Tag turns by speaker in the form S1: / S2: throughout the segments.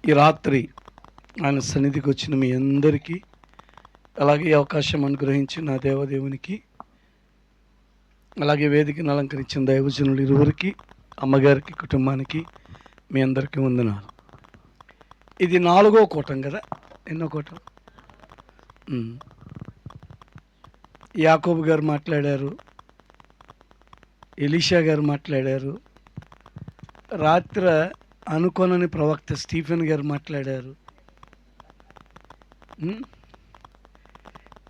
S1: ఈ రాత్రి ఆయన సన్నిధికి వచ్చిన మీ అందరికీ, అలాగే ఈ అవకాశం అనుగ్రహించిన నా దేవదేవునికి, అలాగే వేదికను అలంకరించిన దైవజనులు ఇరువురికి, అమ్మగారికి, కుటుంబానికి మీ అందరికీ వందనాలు. ఇది 4వ కూటం కదా? ఎన్నో కూటం? యాకోబు గారు మాట్లాడారు, ఎలీషా గారు మాట్లాడారు, రాత్రి అనుకోనని ప్రవక్త స్టీఫెన్ గారు మాట్లాడారు.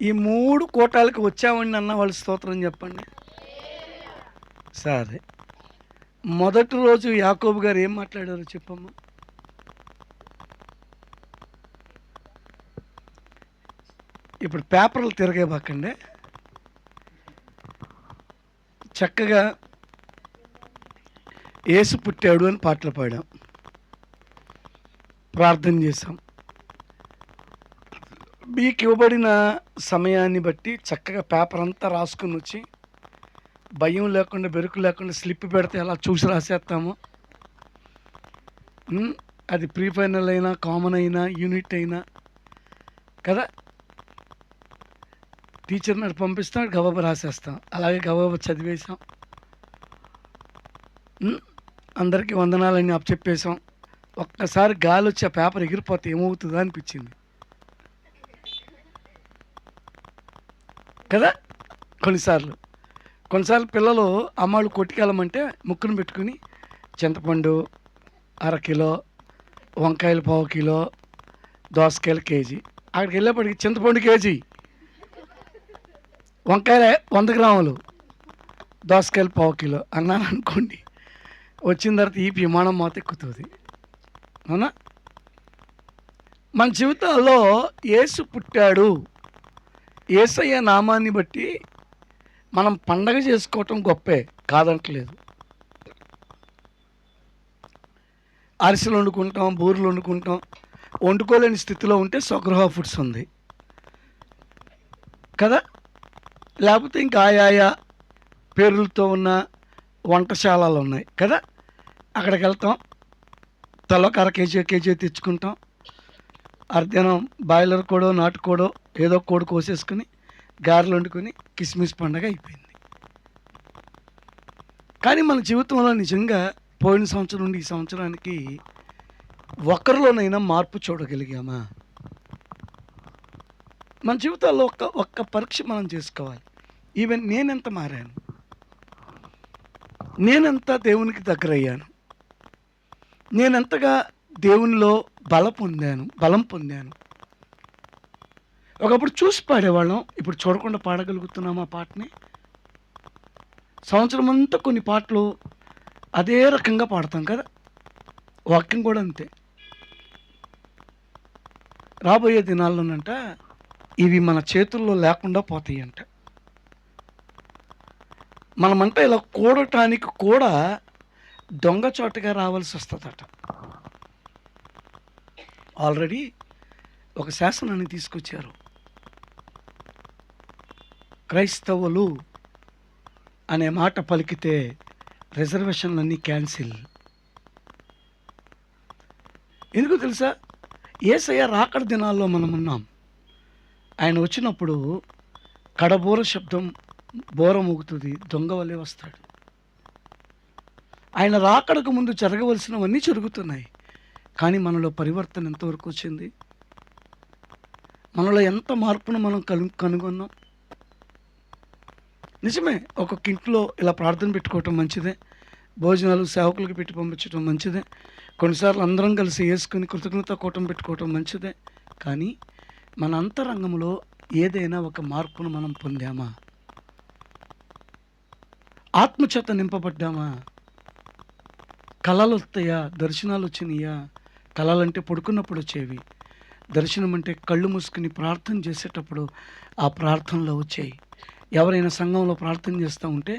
S1: ఈ 3 కూటాలకు వచ్చామండి అన్న వాళ్ళు స్తోత్రం చెప్పండి. సరే, మొదటి రోజు యాకోబు గారు ఏం మాట్లాడారు చెప్పమ్మా. ఇప్పుడు పేపర్లు తిరగేబాకండి, చక్కగా యేసు పుట్టాడు అని పాటలు పాడాం, ప్రార్థన చేశాం. మీకు ఇవ్వబడిన సమయాన్ని బట్టి చక్కగా పేపర్ అంతా రాసుకుని వచ్చి, భయం లేకుండా బెరుకు లేకుండా స్లిప్ పెడితే ఎలా చూసి రాసేస్తాము. అది ప్రీ ఫైనల్ అయినా, కామన్ అయినా, యూనిట్ అయినా కదా, టీచర్ నాడు పంపిస్తాం, గబాబు రాసేస్తాం. అలాగే గబాబు చదివేశాం, అందరికీ వందనాలని అప్పచెప్పేశాం. ఒక్కసారి గాలి వచ్చి ఆ పేపర్ ఎగిరిపోతే ఏమవుతుందా అనిపించింది కదా. కొన్నిసార్లు పిల్లలు అమ్మాళ్ళు కొట్టుకెళ్ళమంటే ముక్కును పెట్టుకుని చింతపండు 1/2 కిలో, వంకాయలు 1/4 కిలో, దోసకాయలు కేజీ. అక్కడికి వెళ్ళేప్పటికి చింతపండు కేజీ, వంకాయలు 100 గ్రాములు, దోసకాయలు 1/4 కిలో అన్నాను అనుకోండి, వచ్చిన తర్వాత ఈ విమానం మాత ఎక్కుతుంది. అవునా? మన జీవితాల్లో యేసు పుట్టాడు, యేసయ్య నామాన్ని బట్టి మనం పండగ చేసుకోవటం గొప్పే, కాదంటలేదు. అరిసెలు వండుకుంటాం, బూరెలు వండుకుంటాం. వండుకోలేని స్థితిలో ఉంటే స్వగృహ ఫుడ్స్ ఉంది కదా, లేకపోతే ఇంకా ఆయా పేర్లతో ఉన్న వంటశాలలు ఉన్నాయి కదా. అక్కడికి వెళ్తాం, తలకు 1/2 కేజీ తెచ్చుకుంటాం. అర్ధనం బాయిలర్ కోడో, నాటుకోడో ఏదో కోడి కోసేసుకుని గారెలు వండుకొని కిస్మిస్ పండగ అయిపోయింది. కానీ మన జీవితంలో నిజంగా పోయిన సంవత్సరం నుండి ఈ సంవత్సరానికి ఒకరిలోనైనా మార్పు చూడగలిగామా? మన జీవితాల్లో ఒక్క పరీక్ష మనం చేసుకోవాలి. ఈవెన్ నేనెంత మారాను, నేనెంత దేవునికి దగ్గరయ్యాను, నేనెంతగా దేవునిలో బలం పొందాను. ఒకప్పుడు చూసి పాడేవాళ్ళం, ఇప్పుడు చూడకుండా పాడగలుగుతున్నాం ఆ పాటని. సంవత్సరం అంతా కొన్ని పాటలు అదే రకంగా పాడతాం కదా, వాక్యం కూడా అంతే. రాబోయే దినాల్లోనంట ఇవి మన చేతుల్లో లేకుండా పోతాయంట. మనమంట ఇలా కూడటానికి కూడా దొంగచోటుగా రావాల్సి వస్తుందట. ఆల్రెడీ ఒక శాసనాన్ని తీసుకొచ్చారు, క్రైస్తవులు అనే మాట పలికితే రిజర్వేషన్లన్నీ క్యాన్సిల్. ఎందుకు తెలుసా? యేసయ్య రాకడ దినాల్లో మనం ఉన్నాం. ఆయన వచ్చినప్పుడు కడబోర శబ్దం, బోర మోగుతుంది, దొంగ వలె వస్తాడు. ఆయన రాకడకు ముందు జరగవలసినవన్నీ జరుగుతున్నాయి. కానీ మనలో పరివర్తన ఎంతవరకు వచ్చింది? మనలో ఎంత మార్పును మనం కనుగొన్నాం? నిజమే, ఒక్కొక్క ఇంట్లో ఇలా ప్రార్థన పెట్టుకోవటం మంచిదే, భోజనాలు సేవకులకు పెట్టి పంపించడం మంచిదే, కొన్నిసార్లు అందరం కలిసి వేసుకుని కృతజ్ఞత కూటం పెట్టుకోవటం మంచిదే. కానీ మన అంతరంగంలో ఏదైనా ఒక మార్పును మనం పొందామా? ఆత్మచేత నింపబడ్డామా? కళలు వస్తాయా? దర్శనాలు వచ్చినాయా? కళలంటే పడుకున్నప్పుడు వచ్చేవి, దర్శనం అంటే కళ్ళు మూసుకుని ప్రార్థన చేసేటప్పుడు ఆ ప్రార్థనలో వచ్చాయి. ఎవరైనా సంఘంలో ప్రార్థన చేస్తూ ఉంటే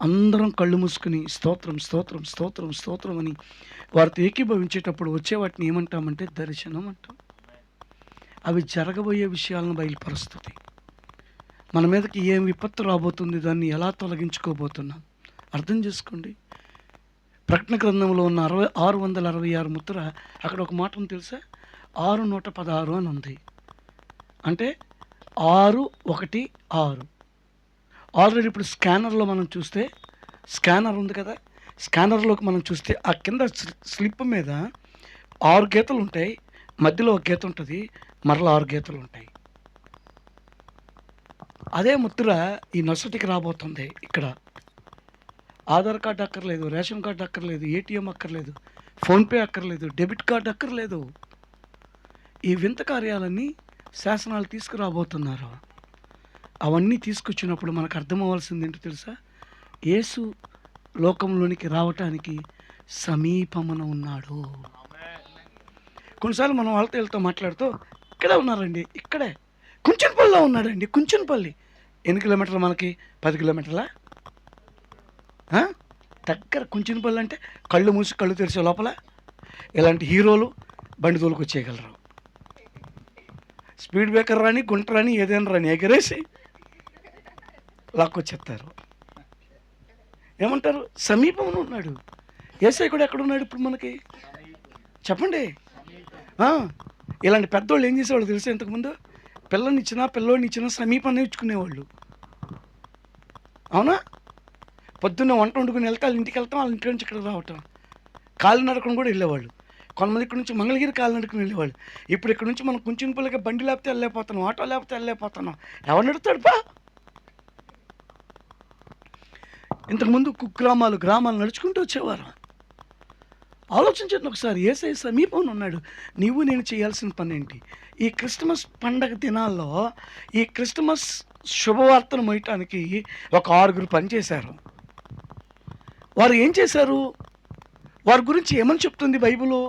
S1: అందరం కళ్ళు మూసుకుని స్తోత్రం స్తోత్రం స్తోత్రం స్తోత్రం అని వారితో ఏకీభవించేటప్పుడు వచ్చే వాటిని ఏమంటామంటే దర్శనం అంటాం. అవి జరగబోయే విషయాలను బయలుపరుస్తుంది. మన మీదకి ఏం విపత్తు రాబోతుంది, దాన్ని ఎలా తొలగించుకోబోతున్నాం అర్థం చేసుకోండి. ప్రకటన గ్రంథంలో ఉన్న 666 ముద్ర, అక్కడ ఒక మాట ఉంది తెలుసా? 616 అని ఉంది. అంటే 616. ఆల్రెడీ ఇప్పుడు స్కానర్లో మనం చూస్తే, స్కానర్ ఉంది కదా, స్కానర్లోకి మనం చూస్తే ఆ కింద స్లిప్ మీద 6 గీతలు ఉంటాయి, మధ్యలో ఒక గీత ఉంటుంది, మరలా 6 గీతలు ఉంటాయి. అదే ముద్ర ఈ నొసటికి రాబోతుంది. ఇక్కడ ఆధార్ కార్డు అక్కర్లేదు, రేషన్ కార్డు అక్కర్లేదు, ఏటీఎం అక్కర్లేదు, ఫోన్పే అక్కర్లేదు, డెబిట్ కార్డు అక్కర్లేదు. ఈ వింత కార్యాలన్నీ శాసనాలు తీసుకురాబోతున్నారు. అవన్నీ తీసుకొచ్చినప్పుడు మనకు అర్థమవ్వాల్సింది ఏంటో తెలుసా? యేసు లోకంలోనికి రావటానికి సమీపమున ఉన్నాడు. కొన్నిసార్లు మనం వాళ్ళతో వెళ్తూ మాట్లాడుతూ, ఇక్కడే ఉన్నారండి, ఇక్కడే కుంచెనపల్లిలో ఉన్నాడండి. కుంచెనపల్లి ఎన్ని కిలోమీటర్లు మనకి? 10 కిలోమీటర్లా? దగ్గర. కుంచెనపల్లి అంటే కళ్ళు మూసి కళ్ళు తెరిచే లోపల ఇలాంటి హీరోలు బండి తోలుకు వచ్చేయగలరు. స్పీడ్ బ్రేకర్ రాని, గుంట రాని, ఏదైనా రాని ఎగరేసి లాక్కొచ్చేస్తారు. ఏమంటారు? సమీపంలో ఉన్నాడు. యేసయ్య కూడా ఎక్కడున్నాడు ఇప్పుడు మనకి? చెప్పండి. ఇలాంటి పెద్దోళ్ళు ఏం చేసేవాళ్ళు తెలుసా? ఇంతకుముందు పిల్లోడిని ఇచ్చినా సమీపాన్ని ఇచ్చుకునేవాళ్ళు. అవునా? పొద్దున్న వంట వండుకుని వెళ్తే వాళ్ళ ఇంటికి వెళ్తాం, వాళ్ళ ఇంటి నుంచి ఇక్కడ రావటం. కాలినడకను కూడా వెళ్ళేవాళ్ళు. కొంతమంది ఇక్కడ నుంచి మంగళగిరి కాలినడకను వెళ్ళేవాళ్ళు. ఇప్పుడు ఇక్కడ నుంచి మనం కుంచెనపల్లికి బండి లేకపోతే వెళ్ళలేకపోతున్నాం, ఆటో లేకపోతే వెళ్ళలేకపోతున్నాం. ఎవరు నడుతాడుపా? ఇంతకుముందు గ్రామాలు నడుచుకుంటూ వచ్చేవారు. ఆలోచించండి ఒకసారి. యేసయ్య సమీపంలో ఉన్నాడు. నీవు నేను చేయాల్సిన పని ఏంటి? ఈ క్రిస్టమస్ పండగ దినాల్లో ఈ క్రిస్టమస్ శుభవార్తను మోయటానికి ఒక 6 పనిచేశారు. వారు ఏం చేశారు? వారి గురించి ఏమని చెప్తుంది బైబిలు?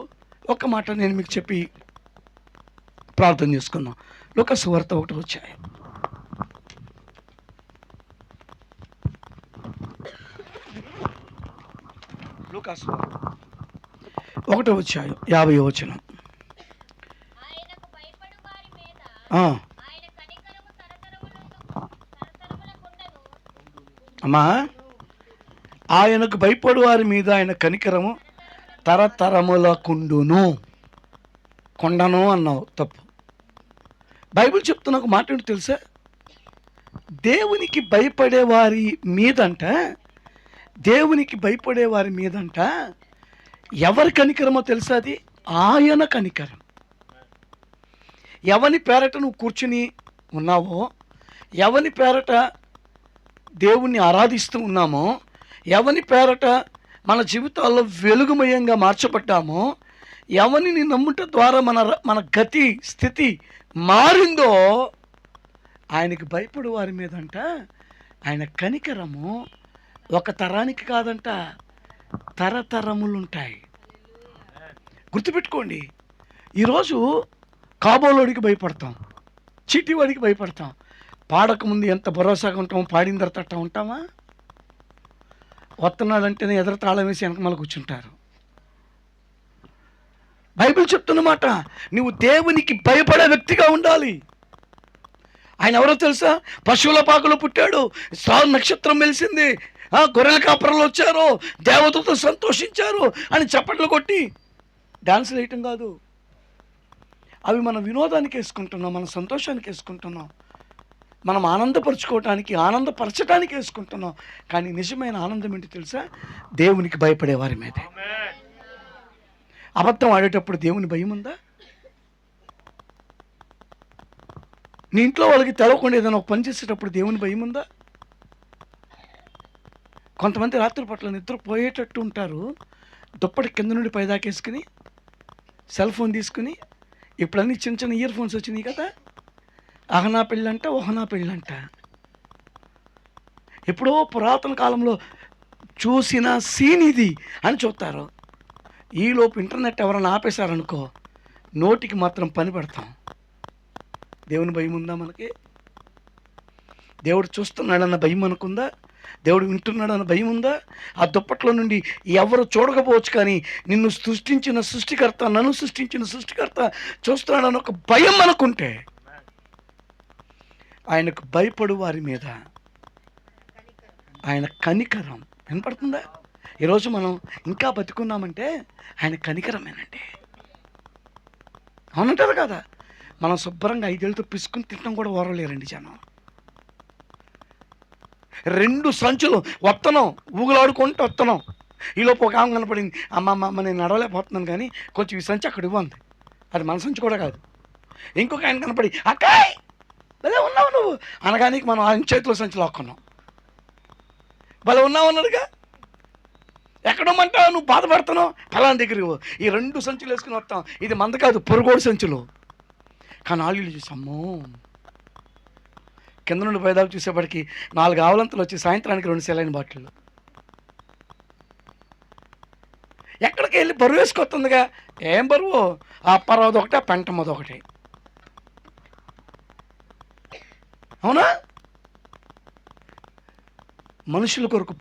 S1: ఒక్క మాట నేను మీకు చెప్పి ప్రార్థన చేసుకుందాం. లూకా సువార్త 1వ అధ్యాయం. లూకా సువార్త 1వ అధ్యాయం 50వ వచనం. అమ్మా, ఆయనకు భయపడు వారి మీద ఆయన కనికరము తరతరములకుండును. కొండను అన్నావు, తప్పు. బైబిల్ చెప్తున్న ఒక మాట ఏంటో తెలుసా? దేవునికి భయపడే వారి మీదంట ఎవరి కనికరమో తెలుసా? అది ఆయన కనికరం. ఎవని పేరట నువ్వు కూర్చుని ఉన్నావో, ఎవని పేరట దేవుణ్ణి ఆరాధిస్తూ ఉన్నామో, ఎవని పేరట మన జీవితాల్లో వెలుగుమయంగా మార్చబడ్డామో, ఎవరిని నమ్ముట ద్వారా మన గతి స్థితి మారిందో, ఆయనకి భయపడు వారి మీదంట ఆయన కనికరము ఒక తరానికి కాదంట, తరతరములుంటాయి. గుర్తుపెట్టుకోండి. ఈరోజు కాబోలోడికి భయపడతాం, చీటివాడికి భయపడతాం. పాడకముందు ఎంత భరోసాగా ఉంటామో, పాడిన తర్వాత అట్టా ఉంటామా? వస్తున్నాడంటేనే ఎదురు తాళం వేసి వెనకమల కూర్చుంటారు. బైబిల్ చెప్తున్నమాట, నువ్వు దేవునికి భయపడే వ్యక్తిగా ఉండాలి. ఆయన ఎవరో తెలుసా? పశువుల పాకలో పుట్టాడు, నక్షత్రం మెలిసింది, గొర్రెల కాపరలు వచ్చారు, దేవతలతో సంతోషించారు అని చప్పట్లు కొట్టి డాన్సులు వేయటం కాదు. అవి మన వినోదానికి వేసుకుంటున్నాం, మన సంతోషానికి వేసుకుంటున్నాం, మనం ఆనందపరచడానికి వేసుకుంటున్నాం. కానీ నిజమైన ఆనందం ఏంటి తెలుసా? దేవునికి భయపడే వారి మీదే. అబద్ధం ఆడేటప్పుడు దేవుని భయం ఉందా? నీ ఇంట్లో వాళ్ళకి తెలవకుండా ఏదైనా పని చేసేటప్పుడు దేవుని భయం ఉందా? కొంతమంది రాత్రి పట్ల నిద్ర పోయేటట్టు ఉంటారు, దుప్పటి కింద నుండి పైదాకేసుకుని సెల్ ఫోన్ తీసుకుని. ఇప్పుడన్నీ చిన్న చిన్న ఇయర్ ఫోన్స్ వచ్చినాయి కదా, అహనా పెళ్ళంట, ఓహనా పెళ్ళంట. ఎప్పుడో పురాతన కాలంలో చూసిన సీన్ ఇది అని చూస్తారు. ఈలోపు ఇంటర్నెట్ ఎవరైనా ఆపేశారనుకో, నోటికి మాత్రం పని పెడతాం. దేవుని భయం ఉందా మనకి? దేవుడు చూస్తున్నాడన్న భయం అనుకుందా? దేవుడు వింటున్నాడన్న భయం ఉందా? ఆ దుప్పట్లో నుండి ఎవరు చూడకపోవచ్చు, కానీ నన్ను సృష్టించిన సృష్టికర్త చూస్తున్నాడన్న ఒక భయం మనకుంటే, ఆయనకు భయపడు వారి మీద ఆయన కనికరం వినపడుతుందా? ఈరోజు మనం ఇంకా బతికున్నామంటే ఆయన కనికరమేనండి. అవునంటారు కదా. మనం శుభ్రంగా 5 ఏళ్ళతో పిసుకుని తినడం కూడా ఓరలేరండి జనం. 2 సంచులు వత్తనం, ఊగులాడుకుంటూ వత్తనం. ఈలోపు ఒక ఆమె కనపడింది, అమ్మ నేను నడవలేకపోతున్నాను కానీ కొంచెం ఈ సంచి అక్కడ ఇవ్వంది. అది మన సంచి కూడా కాదు. ఇంకొక ఆయన కనపడి, అక్కాయ్ భలే ఉన్నావు నువ్వు అనగానే మనం ఆయన చేతిలో సంచి లాక్కున్నాం. భలే ఉన్నావు అన్నాడుగా. ఎక్కడమ్మంటావు, నువ్వు బాధపడుతున్నావు, ఫలానా దగ్గరికి ఈ 2 సంచులు వేసుకుని వస్తాం. ఇది మంద కాదు, పొరుగోడు సంచులు. కానీ ఆళ్ళు చూసాము, కింద నుండి పైదాకా చూసేప్పటికి 4 ఆవులంతలు వచ్చి సాయంత్రానికి 2 సెలైన్ బాటిళ్ళు. ఎక్కడికి వెళ్ళి బరువు వేసుకొస్తుందిగా. ఏం బరువు, ఆ అప్పారావుది ఒకటి, ఆ పెంటమ్మది ఒకటి. అవునా? మనుషుల కొరకు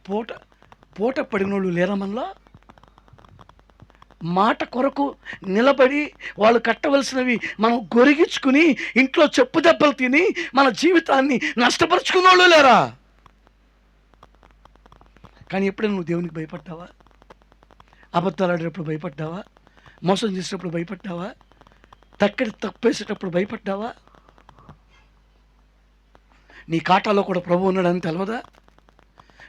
S1: పూట పడిన వాళ్ళు లేరా మనలో? మాట కొరకు నిలబడి వాళ్ళు కట్టవలసినవి మనం గొరిగించుకుని ఇంట్లో చెప్పు దెబ్బలు తిని మన జీవితాన్ని నష్టపరుచుకున్న వాళ్ళు లేరా? కానీ ఎప్పుడైనా నువ్వు దేవునికి భయపడ్డావా? అబద్ధాలు ఆడేటప్పుడు భయపడ్డావా? మోసం చేసేటప్పుడు భయపడ్డావా? తప్పేసేటప్పుడు భయపడ్డావా? నీ ఖాతాలో కూడా ప్రభు ఉన్నాడని తెలవదా?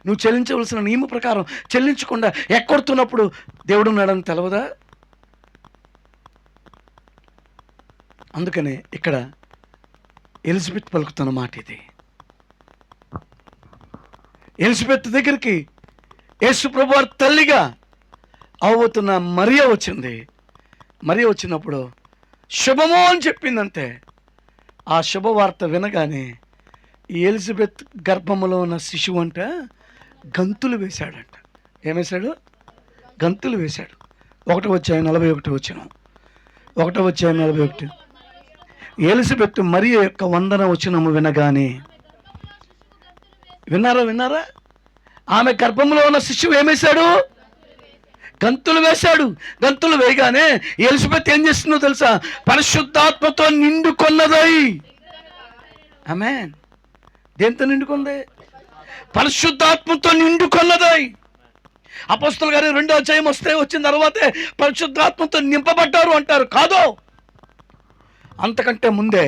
S1: నువ్వు చెల్లించవలసిన నియమ ప్రకారం చెల్లించకుండా ఎక్కొడుతున్నప్పుడు దేవుడు ఉన్నాడని తెలవదా? అందుకనే ఇక్కడ ఎలిజబెత్ పలుకుతున్న మాట ఇది. ఎలిజబెత్ దగ్గరికి యేసు ప్రభు వారి తల్లిగా అవబోతున్న మరియ వచ్చింది. మరియ వచ్చినప్పుడు శుభమో అని చెప్పిందంతే. ఆ శుభవార్త వినగానే ఈ ఎలిజబెత్ గర్భములో ఉన్న శిశువు అంట గంతులు వేశాడంట. ఏమేశాడు? గంతులు వేశాడు. 1 వచ్చిన 41 ఎలిజబెత్ మరియ యొక్క వందన వచనము వినగానే, విన్నారా? ఆమె గర్భంలో ఉన్న శిశువు ఏమేశాడు? గంతులు వేశాడు. గంతులు వేయగానే ఎలిజబెత్ ఏం చేస్తుందో తెలుసా? పరిశుద్ధాత్మతో నిండుకొన్నదై. ఆమేన్. దేంతో నిండుకుంది? పరిశుద్ధాత్మతో నిండుకొన్నదై. అపోస్తలుల గారి 2వ అధ్యాయం వచ్చిన తర్వాతే పరిశుద్ధాత్మతో నింపబడ్డారు అంటారు. కాదు, అంతకంటే ముందే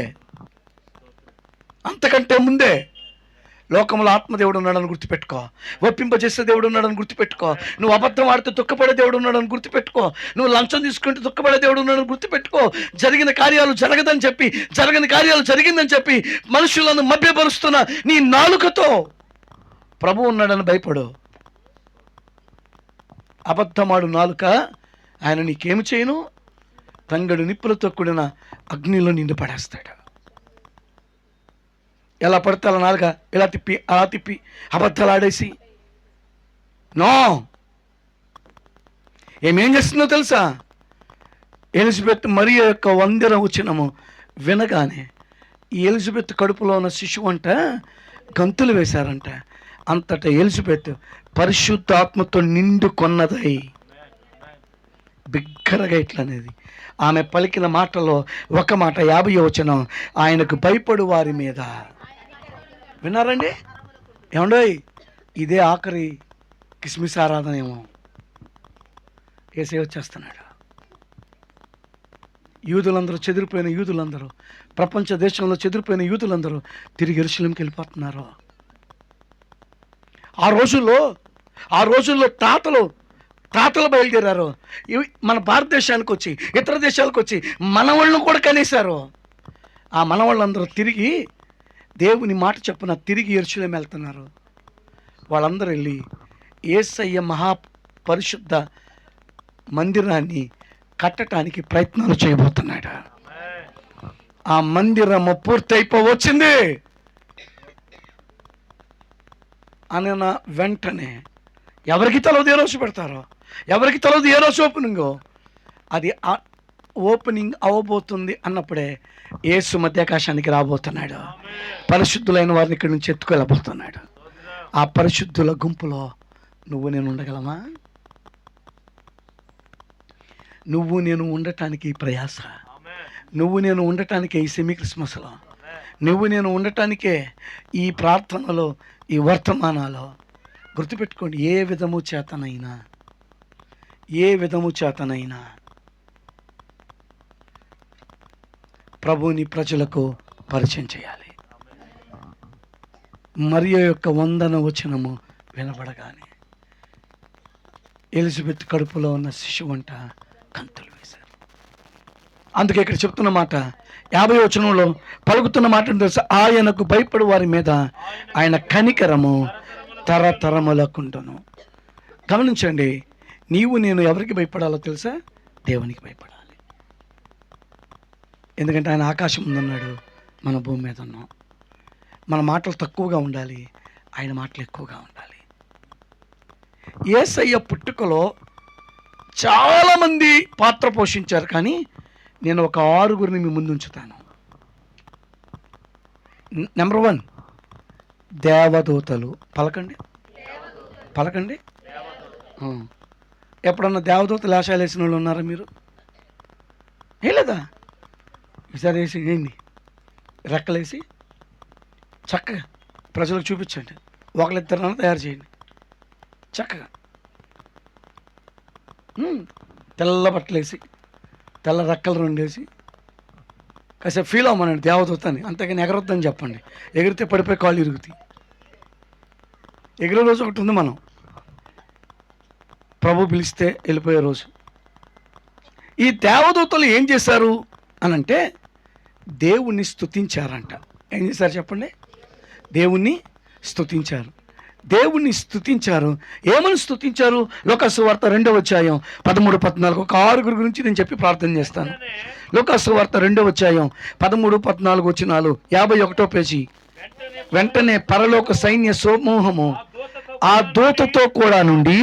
S1: లోకంలో ఆత్మదేవుడు ఉన్నాడని గుర్తుపెట్టుకో. ఒప్పింపజేసే దేవుడు ఉన్నాడని గుర్తుపెట్టుకో. నువ్వు అబద్ధం ఆడితే దుఃఖపడే దేవుడు ఉన్నాడని గుర్తుపెట్టుకో. నువ్వు లంచం తీసుకుంటే దుఃఖపడే దేవుడు ఉన్నాడని గుర్తుపెట్టుకో. జరిగిన కార్యాలు జరగదని చెప్పి, జరగని కార్యాలు జరిగిందని చెప్పి మనుషులను మభ్యపరుస్తున్న నీ నాలుకతో ప్రభు ఉన్నాడని భయపడు. అబద్ధమాడు నాలుక ఆయన నీకేమి చేయను? తంగడు నిప్పులతో కూడిన అగ్నిలో నిండి పడేస్తాడు. ఎలా పడితే అలా నాలుక ఇలా తిప్పి అలా తిప్పి అబద్ధాలు ఆడేసి నో. ఏమేం చేస్తుందో తెలుసా? ఎలిజబెత్ మరియ యొక్క వందన వచనము వినగానే ఈ ఎలిజబెత్ కడుపులో ఉన్న శిశువు అంట గంతులు వేశారంట. అంతటా ఎలిజబెత్ పరిశుద్ధాత్మతో నిండుకొన్నదై. బిగ్గరగా ఇట్లా అనేది ఆమె పలికిన మాటలో ఒక మాట 50వ వచనం, ఆయనకు భయపడు వారి మీద. విన్నారండి? ఏమండోయ్, ఇదే ఆఖరి కిస్మిస్ ఆరాధన ఏమో. యేసయ్య వచ్చేస్తున్నాడు. యూదులందరూ చెదిరిపోయిన యూదులందరూ, ప్రపంచ దేశంలో చెదిరిపోయిన యూదులందరూ తిరిగి యెరూషలేముకి వెళ్ళిపోతున్నారు. ఆ రోజుల్లో తాతలు బయలుదేరారు. మన భారతదేశానికి వచ్చి, ఇతర దేశాలకు వచ్చి మనవాళ్ళను కూడా కనేశారు. ఆ మనవాళ్ళందరూ తిరిగి దేవుని మాట చొప్పున తిరిగి యెరూషలేము వెళ్తున్నారు. వాళ్ళందరూ వెళ్ళి యేసయ్య మహాపరిశుద్ధ మందిరాన్ని కట్టడానికి ప్రయత్నాలు చేయబోతున్నాడు. ఆ మందిరము పూర్తయిపోవచ్చింది అన్న వెంటనే ఎవరికి తలవది ఏ రోజు పెడతారో, ఎవరికి తలవది ఏ రోజు ఓపెనింగో, అది ఓపెనింగ్ అవ్వబోతుంది అన్నప్పుడే యేసు మధ్యాకాశానికి రాబోతున్నాడు. పరిశుద్ధులైన వారిని ఇక్కడి నుంచి ఎత్తుకెళ్ళబోతున్నాడు. ఆ పరిశుద్ధుల గుంపులో నువ్వు నేను ఉండగలమా? నువ్వు నేను ఉండటానికి ఈ ప్రయాస, నువ్వు నేను ఉండటానికే ఈ సెమీ క్రిస్మస్లో, నువ్వు నేను ఉండటానికే ఈ ప్రార్థనలో, ఈ వర్తమానాలో. గుర్తుపెట్టుకోండి, ఏ విధము చేతనైనా ఏ విధము చేతనైనా ప్రభుని ప్రజలకు పరిచయం చేయాలి. మరియ యొక్క వందన వచనము వినబడగానే ఎలిజబెత్ కడుపులో ఉన్న శిశువంట కంతులు వేశారు. అందుకే ఇక్కడ చెప్తున్న మాట 50వ వచనంలో పలుకుతున్న మాట తెలుసా? ఆయనకు భయపడు వారి మీద ఆయన కనికరము తరతరములకుండును. గమనించండి, నీవు నేను ఎవరికి భయపడాలో తెలుసా? దేవునికి భయపడాలి. ఎందుకంటే ఆయన ఆకాశం ఉందన్నాడు, మన భూమి మీద ఉన్నాం. మన మాటలు తక్కువగా ఉండాలి, ఆయన మాటలు ఎక్కువగా ఉండాలి. యేసయ్య పుట్టుకలో చాలామంది పాత్ర పోషించారు, కానీ నేను ఒక 6గురిని మీ ముందు ఉంచుతాను. నెంబర్ 1 దేవదూతలు. పలకండి పలకండి. ఎప్పుడన్నా దేవదూతలు వేషాలు వేసిన వాళ్ళు ఉన్నారా మీరు? లేదా? ఈసారి వేసి వేయండి, రెక్కలేసి చక్కగా ప్రజలకు చూపించండి. ఒకళ్ళిద్దరన్నా తయారు చేయండి చక్కగా. తెల్ల బట్టలేసి తెల్ల రెక్కలు రెండేసి కాసేపు ఫీల్ అవ్వమనండి దేవదూతని. అంతేగాని ఎగరొద్దని చెప్పండి. ఎగిరితే పడిపోయి కాళ్ళు ఇరుగుతాయి. ఎగిరే రోజు ఒకటి ఉంది, మనం ప్రభు పిలిస్తే వెళ్ళిపోయే రోజు. ఈ దేవదూతలు ఏం చేశారు అనంటే దేవుణ్ణి స్తుతించారంట. ఏం చేశారు చెప్పండి? దేవుణ్ణి స్తుతించారు. దేవుణ్ణి స్తుతించారు. ఏమని స్తుతించారు? లూకాసు వార్త 2వ అధ్యాయం 13, 14. ఒక 6గురి గురించి నేను చెప్పి ప్రార్థన చేస్తాను. లూకాసు వార్త 2వ అధ్యాయం 13, 14 వచనాలు, 51వ పేజీ. వెంటనే పరలోక సైన్య సమూహము ఆ దూతతో కూడా నుండి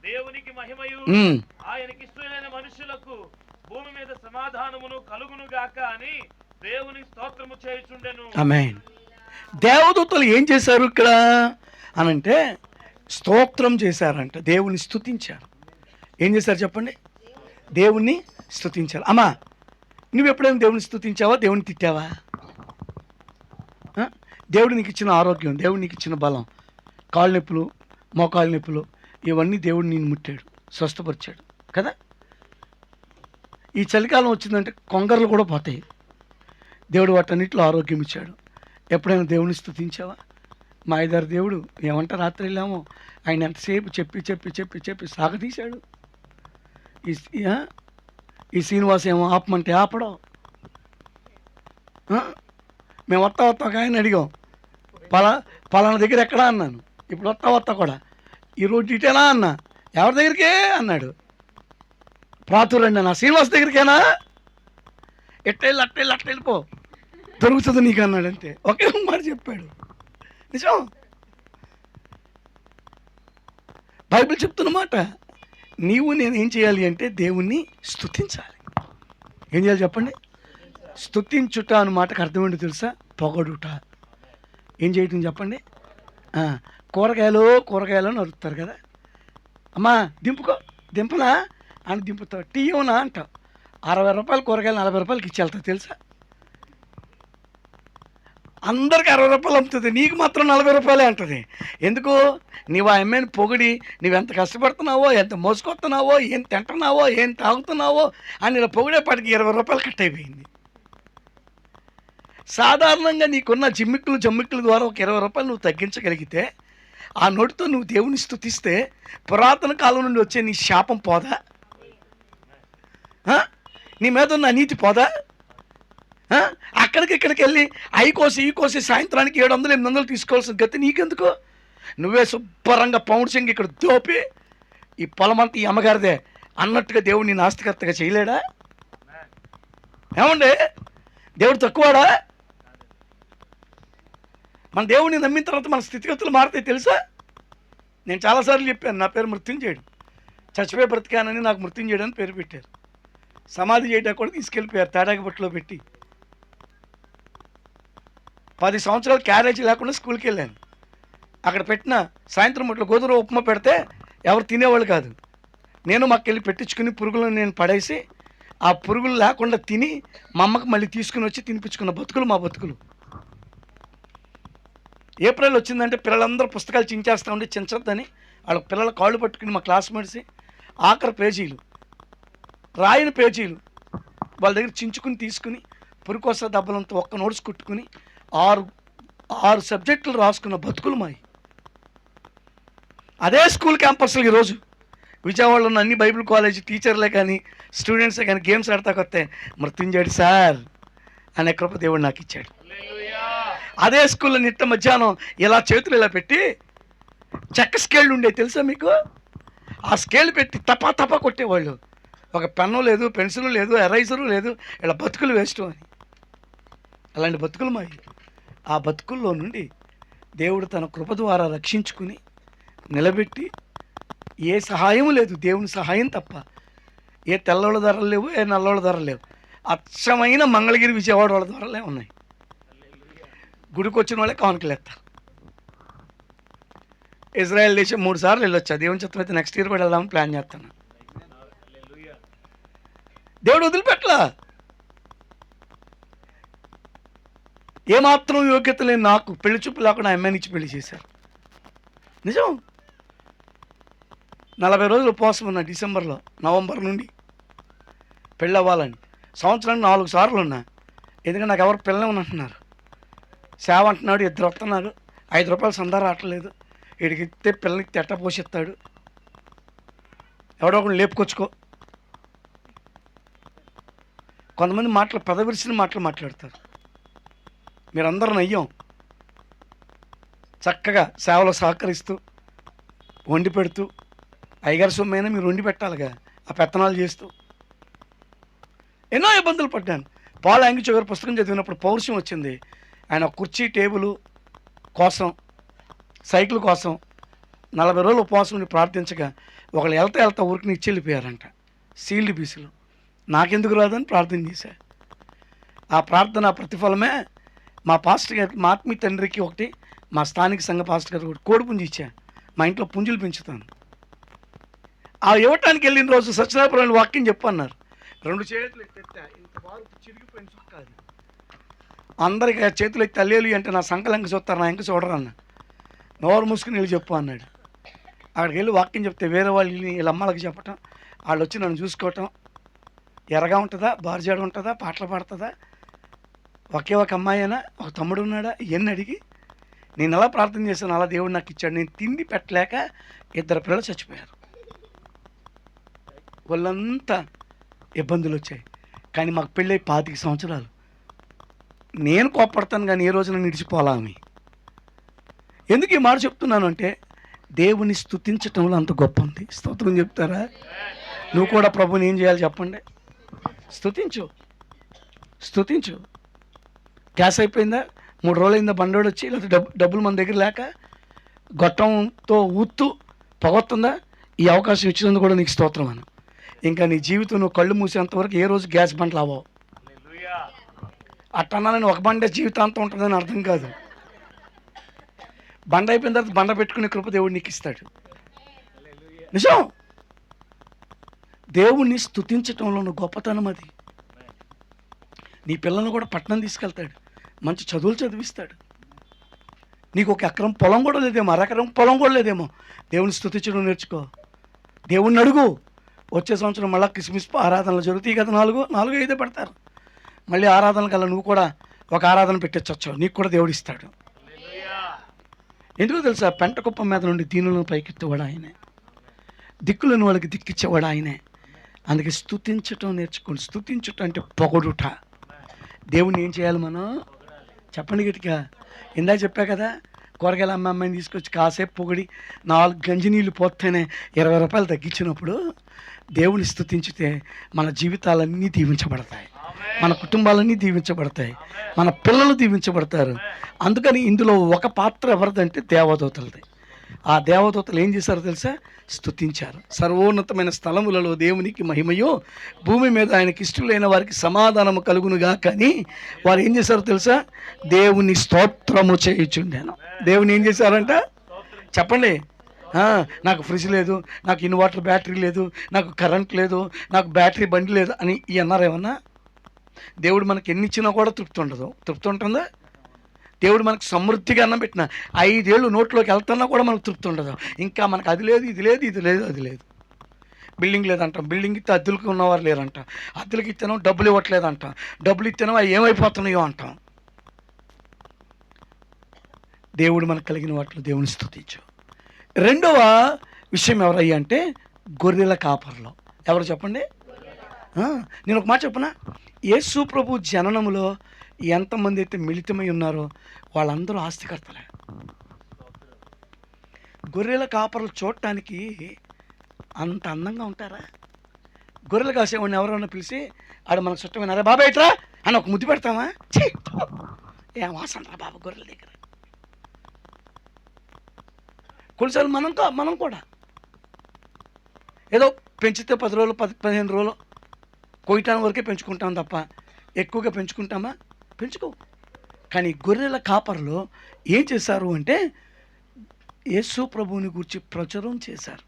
S2: దేవునికి మహిమయు ఆయనకి ఇష్టమైన మనుషులకు భూమి మీద సమాధానమును కలుగును గాక అని దేవుని స్తోత్రము చేయుచుండెను.
S1: ఆమేన్. దేవదూతలు ఏం చేశారు ఇక్కడ అనంటే స్తోత్రం చేశారంట. దేవుని స్తుతించారు. ఏం చేశారు చెప్పండి? దేవుణ్ణి స్తుతించారు. అమ్మా, నువ్వు ఎప్పుడైనా దేవుని స్తుతించావా? దేవుని తిట్టావా? దేవుడు నీకు ఇచ్చిన ఆరోగ్యం, దేవుడు నీకు ఇచ్చిన బలం, కాళ్ళు నొప్పులు, మోకాళ్ళ నొప్పులు, ఇవన్నీ దేవుడు నేను ముట్టాడు, స్వస్థపరిచాడు కదా. ఈ చలికాలం వచ్చిందంటే కొంగర్లు కూడా పోతాయి. దేవుడు వాటన్నిటిలో ఆరోగ్యం ఇచ్చాడు. ఎప్పుడైనా దేవుని స్తుతించావా? మా ఇద్దరు దేవుడు ఏమంట రాత్రి వెళ్ళామో ఆయన ఎంతసేపు చెప్పి చెప్పి చెప్పి చెప్పి సాగతీశాడు. ఈ శ్రీనివాస్ ఏమో ఆపమంటే ఆపడం. మేము వస్తా ఒక ఆయన అడిగాం, పలానా దగ్గర ఎక్కడా అన్నాను. ఇప్పుడు వస్తా కూడా ఈ రోడ్డు ఇటేనా అన్నా. ఎవరి దగ్గరికే అన్నాడు. ప్రాతురండి నా శ్రీనివాస్ దగ్గరికేనా? ఎట్టెళ్ళి అట్టెళ్ళి అట్టెళ్ళిపో, దొరుకుతుంది నీకు అన్నాడు. అంతే, ఒకే మాట చెప్పాడు. నిజం, బైబిల్ చెప్తున్న మాట. నీవు నేను ఏం చేయాలి అంటే దేవుణ్ణి స్తుతించాలి. ఏం చేయాలి చెప్పండి? స్తుతించుట అన్న మాటకు అర్థం ఏంటో తెలుసా? పొగడుట. ఏం చేయటం చెప్పండి? కూరగాయలు నరుకుతారు కదా. అమ్మా దింపుకో, దింపనా అని దింపుతావు. టీ ఇవ్వనా అంటావు. 60 రూపాయలు కూరగాయలు 40 రూపాయలకి ఇచ్చి వెళ్తావు తెలుసా? అందరికి 60 రూపాయలు అమ్ముతుంది, నీకు మాత్రం 40 రూపాయలే అంటుంది. ఎందుకు? నీవు ఆ అమ్మాయిని పొగిడి నువ్వెంత కష్టపడుతున్నావో, ఎంత మోసుకొస్తున్నావో, ఏం తింటున్నావో, ఏం తాగుతున్నావో అని ఇలా పొగిడేపాటికి 20 రూపాయలు కట్ అయిపోయింది. సాధారణంగా నీకున్న జమ్మిక్కుల ద్వారా ఒక 20 రూపాయలు నువ్వు తగ్గించగలిగితే, ఆ నోటితో నువ్వు దేవుని స్తుతిస్తే పురాతన కాలం నుండి వచ్చే నీ శాపం పోదా? నీ మీద ఉన్న అనీతి పోదా? అక్కడికి ఇక్కడికి వెళ్ళి అవి కోసి సాయంత్రానికి 700, 800 తీసుకోవాల్సిన గతి నీకెందుకు? నువ్వే శుభ్రంగా పౌండ్సింగ్ ఇక్కడ దోపి ఈ పొలమంతా ఈ అమ్మగారిదే అన్నట్టుగా దేవుడు నీ నాస్తికర్తగా చేయలేడా? ఏమండే, దేవుడు తక్కువడా? మన దేవుడిని నమ్మిన తర్వాత మన స్థితిగతులు మారుతాయి తెలుసా? నేను చాలాసార్లు చెప్పాను, నా పేరు మృత్యుంజయుడు. చచ్చిపోయి బ్రతికానని నాకు మృత్యుంజయుడు అని పేరు పెట్టారు. సమాధి చేయడానికి కూడా తీసుకెళ్ళిపోయారు తాడాకి బట్టలో పెట్టి. 10 సంవత్సరాలు క్యారేజీ లేకుండా స్కూల్కి వెళ్ళాను. అక్కడ పెట్టిన సాయంత్రం పూటలో గోధుమ ఉప్మా పెడితే ఎవరు తినేవాళ్ళు కాదు. నేను మాకెళ్ళి పెట్టించుకుని పురుగులను నేను పడేసి ఆ పురుగులు లేకుండా తిని మా అమ్మకి మళ్ళీ తీసుకుని వచ్చి తినిపించుకున్న బతుకులు మా బతుకులు. ఏప్రిల్ వచ్చిందంటే పిల్లలందరూ పుస్తకాలు చించేస్తూ ఉండి చించొద్దని వాళ్ళ పిల్లల కాళ్ళు పట్టుకుని మా క్లాస్మేట్స్ ఆఖరి పేజీలు రాయని పేజీలు వాళ్ళ దగ్గర చించుకుని తీసుకుని పురికోస దెబ్బలంతా ఒక్క నోట్స్ కుట్టుకుని ఆరు సబ్జెక్టులు రాసుకున్న బతుకులు మాయి. అదే స్కూల్ క్యాంపస్లో ఈరోజు విజయవాడలో ఉన్న అన్ని బైబిల్ కాలేజ్ టీచర్లే కానీ స్టూడెంట్సే కానీ గేమ్స్ ఆడతాకొస్తే మృత్యుంజయుడు సార్ అనే కృప దేవుడు నాకు ఇచ్చాడు. అదే స్కూల్లో నిట్ట మధ్యాహ్నం ఇలా చేతులు ఇలా పెట్టి చెక్క స్కేళ్ళు ఉండే తెలుసా మీకు? ఆ స్కేల్ పెట్టి తపా కొట్టేవాళ్ళు. ఒక పెన్ను లేదు, పెన్సిల్ లేదు, ఎరైజరు లేదు, ఇలా బతుకులు వేస్ట్ అని. అలాంటి బతుకులు మాయి. ఆ బతుకుల్లో నుండి దేవుడు తన కృప ద్వారా రక్షించుకుని నిలబెట్టి ఏ సహాయం లేదు, దేవుని సహాయం తప్ప. ఏ తెల్లోళ్ళ ధరలు లేవు, ఏ నల్లోళ్ళ ధరలు లేవు. అచ్చమైన మంగళగిరి విజయవాడ వాళ్ళ ధరలే ఉన్నాయి. గుడికి వచ్చిన వాళ్ళే కానుకలు ఎత్తారు. ఇజ్రాయెల్ దేశం 3 సార్లు వెళ్ళొచ్చా. దేవుని చిత్తం అయితే నెక్స్ట్ ఇయర్ కూడా వెళ్దామని ప్లాన్ చేస్తాను. దేవుడు వదిలిపెట్టలా. ఏమాత్రం యోగ్యత లేని నాకు పెళ్లి చూపు లేకుండా అమ్మాయిని ఇచ్చి పెళ్లి చేశారు. నిజం. 40 రోజులు ఉపవాసం ఉన్నా డిసెంబర్లో, నవంబర్ నుండి పెళ్ళి అవ్వాలని. సంవత్సరానికి 4 సార్లు ఉన్నా. ఎందుకంటే నాకు ఎవరు పిల్లనే ఉన్నట్టున్నారు. సేవ అంటున్నాడు, 2 వస్తున్నారు, 5 రూపాయలు సందా రావట్లేదు. వీడికి ఇస్తే పిల్లలకి తెట్ట పోషిస్తాడు, ఎవడో ఒకడు లేపుకొచ్చుకో. కొంతమంది మాటలు పెదవిరిసిన మాటలు మాట్లాడతారు. మీరందరూ నయ్యం చక్కగా సేవలో సహకరిస్తూ వండి పెడుతూ, అయ్యగారి సొమ్మైనా మీరు వండి పెట్టాలిగా, ఆ పెత్తనాలు చేస్తూ ఎన్నో ఇబ్బందులు పడ్డాను. పాల్ యాంగిచో గారు పుస్తకం చదివినప్పుడు పౌరుషం వచ్చింది. ఆయన కుర్చీ టేబుల్ కోసం, సైకిల్ కోసం 40 రోజులు ఉపవాసం ఉండి ప్రార్థించగా ఒకళ్ళు వెళ్తా ఊరికి ఇచ్చి వెళ్ళిపోయారంట సీల్డ్ పీసులు. నాకెందుకు రాదని ప్రార్థన చేశా. ఆ ప్రార్థన ప్రతిఫలమే మా పాస్టర్ గారికి, మా ఆత్మీయ తండ్రికి ఒకటి, మా స్థానిక సంఘ పాస్టర్ గారికి ఒకటి కోడి పుంజు ఇచ్చా. మా ఇంట్లో పుంజులు పెంచుతాను. ఆ ఇవ్వటానికి వెళ్ళిన రోజు సత్యనారాయణ వాక్యం చెప్పన్నారు. 2 చేతులు ఎత్తా, ఇంత బాగా చిరిగిపోయిన చుక్క అది. అందరికి చేతులు ఎత్తి తల్లేలు అంటే నా సంకలు ఎంక చూస్తారు, నా ఎంక చూడరు అన్న. నోరు మూసుకుని వెళ్ళి చెప్పు అన్నాడు. అక్కడికి వెళ్ళి వాక్యం చెప్తే వేరే వాళ్ళు వీళ్ళ అమ్మలకి చెప్పటం, వాళ్ళు వచ్చి నన్ను చూసుకోవటం. ఎర్రగా ఉంటుందా, బారుజాడ ఉంటుందా, పాటలు పాడుతుందా, ఒకే ఒక అమ్మాయి అయినా, ఒక తమ్ముడు ఉన్నాడా, ఇవన్నీ అడిగి నేను ఎలా ప్రార్థన చేశాను అలా దేవుడు నాకు ఇచ్చాడు. నేను తిండి పెట్టలేక 2 పిల్లలు చచ్చిపోయారు. వాళ్ళంతా ఇబ్బందులు వచ్చాయి. కానీ మాకు పెళ్ళి 25 సంవత్సరాలు. నేను కోప్పడతాను కానీ ఏ రోజున నిడిచిపోలా ఆమె. ఎందుకు ఈ మాట చెప్తున్నాను అంటే, దేవుని స్తుతించటంలో అంత గొప్ప ఉంది. స్తోత్రం చెప్తారా? నువ్వు కూడా ప్రభుని ఏం చేయాలి చెప్పండి? స్తుతించు. గ్యాస్ అయిపోయిందా, 3 రోజులు అయిందా, బండోడు వచ్చి లేకపోతే డబ్బులు మన దగ్గర లేక గొట్టంతో ఊత్తూ పొగొత్తుందా, ఈ అవకాశం ఇచ్చినందుకు కూడా నీకు స్తోత్రం అను. ఇంకా నీ జీవితం నువ్వు కళ్ళు మూసేంతవరకు ఏ రోజు గ్యాస్ బండ్లు అవ్వవు. అట్టన్నానని ఒక బండే జీవితాంతం ఉంటుందని అర్థం కాదు. బండ అయిపోయిన తర్వాత బండ పెట్టుకునే కృప దేవుడు నీకు ఇస్తాడు. నిజం. దేవుణ్ణి స్తుతించటంలో గొప్పతనం అది. నీ పిల్లలను కూడా పట్టణం తీసుకెళ్తాడు, మంచి చదువులు చదివిస్తాడు. నీకు 1 ఎకరం పొలం కూడా లేదేమో, 1/2 ఎకరం పొలం కూడా లేదేమో, దేవుని స్తుతించడం నేర్చుకో. దేవుణ్ణి అడుగు. వచ్చే సంవత్సరం మళ్ళీ క్రిస్మస్ ఆరాధనలు జరుగుతాయి కదా, 4-5 పెడతారు. మళ్ళీ ఆరాధన కల్లా నువ్వు కూడా ఒక ఆరాధన పెట్టచ్చు, నీకు కూడా దేవుడు ఇస్తాడు. ఎందుకో తెలుసా? పెంట కుప్పం మీద నుండి దీనులను పైకెత్తేవాడు ఆయనే, దిక్కులను వాళ్ళకి దిక్కిచ్చేవాడు ఆయనే. అందుకే స్తుతించటం నేర్చుకోండి. స్తుతించటం అంటే పొగడుట. దేవుణ్ణి ఏం చేయాలి మనం? చెప్పండి గట్టిగా. ఇందా చెప్పా కదా, కూరగాయల అమ్మాయిని తీసుకొచ్చి కాసేపు పొగిడి 4 గంజి నీళ్ళు పోతేనే 20 రూపాయలు తగ్గించినప్పుడు దేవుని స్తుతించితే మన జీవితాలన్నీ దీవించబడతాయి, మన కుటుంబాలన్నీ దీవించబడతాయి, మన పిల్లలు దీవించబడతారు. అందుకని ఇందులో ఒక పాత్ర ఎవరిదంటే దేవదూతలది. ఆ దేవదూతలు ఏం చేశారో తెలుసా? స్తుతించారు. సర్వోన్నతమైన స్థలములలో దేవునికి మహిమయో, భూమి మీద ఆయనకి ఇష్టలైన వారికి సమాధానము కలుగునుగా. కానీ వారు ఏం చేశారో తెలుసా? దేవుని స్తోత్రము చేయుచుండాను. దేవుని ఏం చేశారంట చెప్పండి? నాకు ఫ్రిడ్జ్ లేదు, నాకు ఇన్వర్టర్ బ్యాటరీ లేదు, నాకు కరెంట్ లేదు, నాకు బ్యాటరీ బండి లేదు అని అన్నారు. ఏమన్నా దేవుడు మనకి ఎన్ని ఇచ్చినా కూడా తృప్తి ఉండదు. తృప్తి ఉంటుందా? దేవుడు మనకు సమృద్ధిగా అన్నం పెట్టిన 5 ఏళ్ళు నోట్లోకి వెళ్తున్నా కూడా మనకు తృప్తి ఉండదు. ఇంకా మనకు అది లేదు, ఇది లేదు, ఇది లేదు, అది లేదు. బిల్డింగ్ లేదంటాం, బిల్డింగ్ ఇస్తే అద్దెలకు ఉన్నవారు లేరంట, అద్దెలకు ఇస్తేనో డబ్బులు ఇవ్వట్లేదంట, డబ్బులు ఇస్తేనో అవి ఏమైపోతున్నాయో అంటాం. దేవుడు మనకు కలిగిన వాటిలో దేవుని స్తుతించు. రెండవ విషయం ఎవరయ్యా అంటే గొర్రెల కాపర్లో. ఎవరు చెప్పండి? నేను ఒక మాట చెప్పనా? యేసు ప్రభు జననములో ఎంతమంది అయితే మిళితమై ఉన్నారో వాళ్ళందరూ ఆస్తికర్తలే. గొర్రెల కాపర్లు చూడటానికి అంత అందంగా ఉంటారా? గొర్రెలు కాసేవాడిని ఎవరన్నా పిలిచి ఆడు మనకు చుట్టమైనారా బాబా ఇట్రా అని ఒక ముద్దు పెడతామా? ఏం వాసన రా బాబా గొర్రెల దగ్గర. కొన్నిసార్లు మనం కూడా ఏదో పెంచితే 10 రోజులు 15 రోజులు కోయటానికి వరకే పెంచుకుంటాం తప్ప ఎక్కువగా పెంచుకుంటామా? పెంచుకో. కానీ గొర్రెల కాపర్లో ఏం చేశారు అంటే యేసు ప్రభువుని గురించి ప్రచురం చేశారు,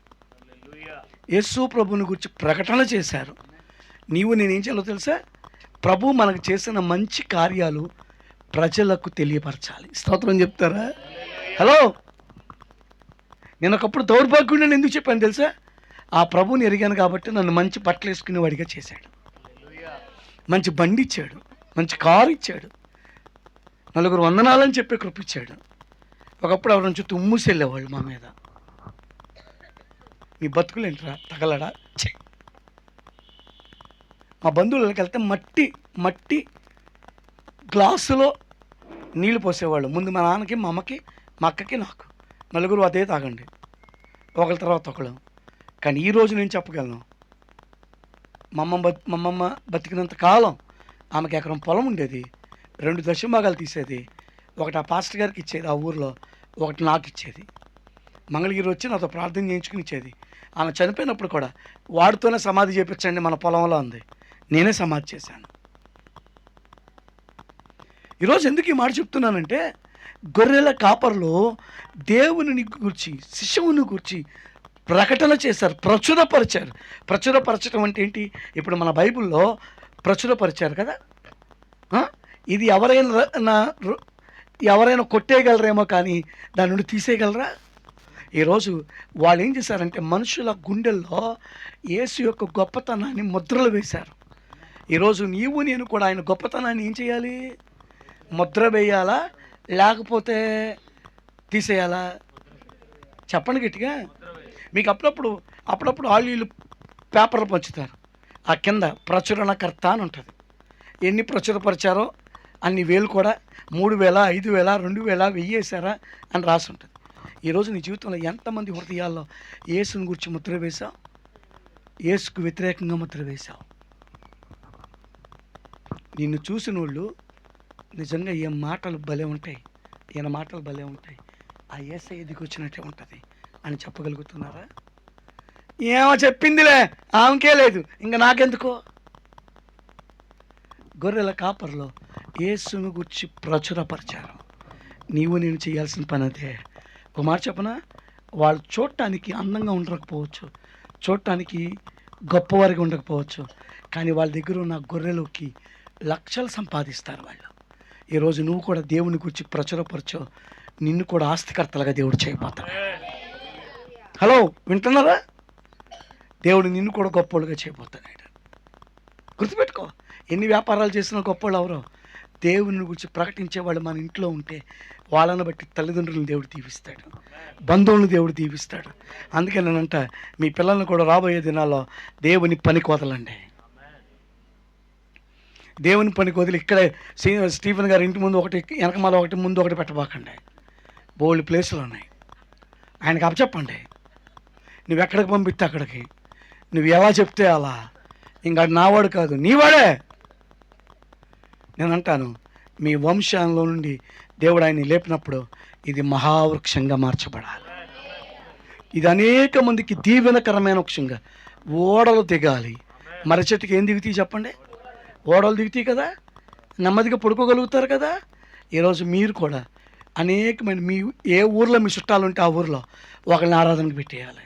S1: యేసు ప్రభువుని గురించి ప్రకటన చేశారు. నేనేం చేయాలో తెలుసా? ప్రభు మనకు చేసిన మంచి కార్యాలు ప్రజలకు తెలియపరచాలి. స్తోత్రం చెప్తారా? హలో, నేను ఒకప్పుడు దౌర్భాగ్యుడిని ఎందుకు చెప్పాను తెలుసా? ఆ ప్రభువుని ఎరిగాను కాబట్టి నన్ను మంచి బట్టలు వేసుకునేవాడిగా చేశాడు, మంచి బండి ఇచ్చాడు, మంచి కారు ఇచ్చాడు, నలుగురు వందనాలని చెప్పి కృపించాడు. ఒకప్పుడు ఎవరి నుంచి తుమ్ముసి వెళ్ళేవాళ్ళు మా మీద, నీ బతుకులేంట్రా తగలడా. మా బంధువులకి వెళ్తే మట్టి గ్లాసులో నీళ్ళు పోసేవాళ్ళు. ముందు మా నాన్నకి, మా అమ్మకి, మా అక్కకి, నాకు. నలుగురు అదే తాగండి, ఒకరి తర్వాత ఒకళ్ళు. కానీ ఈరోజు నేను చెప్పగలను, మా అమ్మమ్మ బతికినంత కాలం ఆమెకి ఎకరం పొలం ఉండేది, 2 దశభాగాలు తీసేది. ఒకటి ఆ పాస్టర్ గారికి ఇచ్చేది ఆ ఊరిలో, ఒకటి నాకు ఇచ్చేది. మంగళగిరి వచ్చి నాతో ప్రార్థన చేయించుకుని ఇచ్చేది. ఆమె చనిపోయినప్పుడు కూడా వాడితోనే సమాధి చేయించండి మన పొలంలో ఉంది, నేనే సమాధి చేశాను. ఈరోజు ఎందుకు ఈ మాట చెప్తున్నానంటే గొర్రెల కాపర్లో దేవుని గురించి, శిశువుని గురించి ప్రకటన చేశారు, ప్రచురపరిచారు. ప్రచురపరచడం అంటే ఏంటి? ఇప్పుడు మన బైబిల్లో ప్రచురపరిచారు కదా. ఇది ఎవరైనా కొట్టేయగలరేమో కానీ దాని నుండి తీసేయగలరా? ఈరోజు వాళ్ళు ఏం చేశారంటే మనుషుల గుండెల్లో యేసు యొక్క గొప్పతనాన్ని ముద్రలు వేశారు. ఈరోజు నేను కూడా ఆయన గొప్పతనాన్ని ఏం చేయాలి? ముద్ర వేయాలా లేకపోతే తీసేయాలా? చెప్పండి గట్టిగా. మీకు అప్పుడప్పుడు వాళ్ళు పేపర్లు పంచుతారు, ఆ కింద ప్రచురణకర్త అని ఉంటుంది. ఎన్ని ప్రచురపరిచారో అన్ని వేలు కూడా 3000, 5000, 2000, 1000 వేసారా అని రాసి ఉంటుంది. ఈరోజు నీ జీవితంలో ఎంతమంది హృదయాల్లో యేసుని గురించి ముద్ర వేశావు? యేసుకు వ్యతిరేకంగా ముద్ర వేశావు. నిన్ను చూసిన వాళ్ళు నిజంగా ఈయన మాటలు భలే ఉంటాయి, ఈయన మాటలు భలే ఉంటాయి, ఆ యేసయ్య ఎదిగి వచ్చినట్టే ఉంటుంది అని చెప్పగలుగుతున్నారా? ఏమో చెప్పిందిలే, ఆమెకే లేదు, ఇంకా నాకెందుకో. గొర్రెల కాపర్లో యేసును గురించి ప్రచురపరిచారు. నేను చేయాల్సిన పని అదే. ఒక మాట చెప్పనా? వాళ్ళు చూడటానికి అందంగా ఉండకపోవచ్చు, చూడటానికి గొప్పవారిగా ఉండకపోవచ్చు, కానీ వాళ్ళ దగ్గర ఉన్న గొర్రెలోకి లక్షలు సంపాదిస్తారు వాళ్ళు. ఈరోజు నువ్వు కూడా దేవుని గురించి ప్రచురపరచు, నిన్ను కూడా ఆస్తికర్తలుగా దేవుడు చేయబోతాడు. హలో, వింటున్నారా? దేవుడు నిన్ను కూడా గొప్పోళ్ళుగా చేయబోతున్నాడు. గుర్తుపెట్టుకో, ఎన్ని వ్యాపారాలు చేసినా గొప్పోళ్ళు ఎవరో దేవుని గురించి ప్రకటించేవాళ్ళు మన ఇంట్లో ఉంటే వాళ్ళని బట్టి తల్లిదండ్రులను దేవుడు దీవిస్తాడు, బంధువులను దేవుడు దీవిస్తాడు. అందుకే నేనంట మీ పిల్లల్ని కూడా రాబోయే దినాల్లో దేవుని పనికి వదలండి. దేవుని పనికి వదిలి ఇక్కడే స్టీఫెన్ గారి ఇంటి ముందు ఒకటి, వెనకమాల ఒకటి, ముందు ఒకటి పెట్టబాకండి. బోల్డ్ ప్లేసులు ఉన్నాయి. ఆయనకు అప్పచెప్పండి. నువ్వు ఎక్కడికి పంపిస్తే అక్కడికి, నువ్వు ఎలా చెప్తే అలా. ఇంకా నావాడు కాదు, నీవాడే. నేను అంటాను, మీ వంశంలో నుండి దేవుడు ఆయన్ని లేపినప్పుడు ఇది మహావృక్షంగా మార్చబడాలి. ఇది అనేక మందికి దీవెనకరమైన వృక్షంగా. ఓడలు దిగాలి. మర్రి చెట్టుకి ఏం దిగుతాయి చెప్పండి? ఓడలు దిగుతాయి కదా, నెమ్మదిగా పడుకోగలుగుతారు కదా. ఈరోజు మీరు కూడా అనేకమైన మీ ఏ ఊర్లో మీ చుట్టాలు ఉంటే ఆ ఊర్లో ఒకరిని ఆరాధనకు పెట్టేయాలి.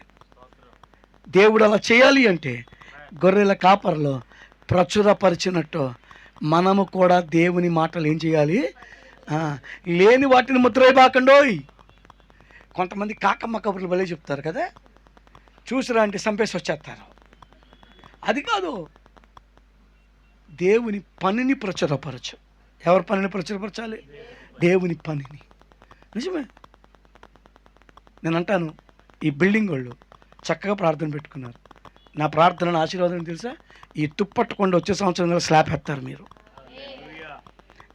S1: దేవుడు అలా చేయాలి అంటే గొర్రెల కాపర్లో ప్రచురపరిచినట్టు మనము కూడా దేవుని మాటలు ఏం చేయాలి? లేని వాటిని ముద్రైబాకండోయ్. కొంతమంది కాకమ్మ కబుర్లు భలే చెప్తారు కదా, చూసిరా అంటే చంపేసి వచ్చేస్తారు. అది కాదు, దేవుని పనిని ప్రచురపరచు. ఎవరి పనిని ప్రచురపరచాలి? దేవుని పనిని. నిజమే. నేను అంటాను, ఈ బిల్డింగ్ వాళ్ళు చక్కగా ప్రార్థన పెట్టుకున్నారు. నా ప్రార్థనను ఆశీర్వాదం తెలుసా, ఈ తుప్పట్టకుండా వచ్చే సంవత్సరం స్లాబ్ ఎత్తారు మీరు.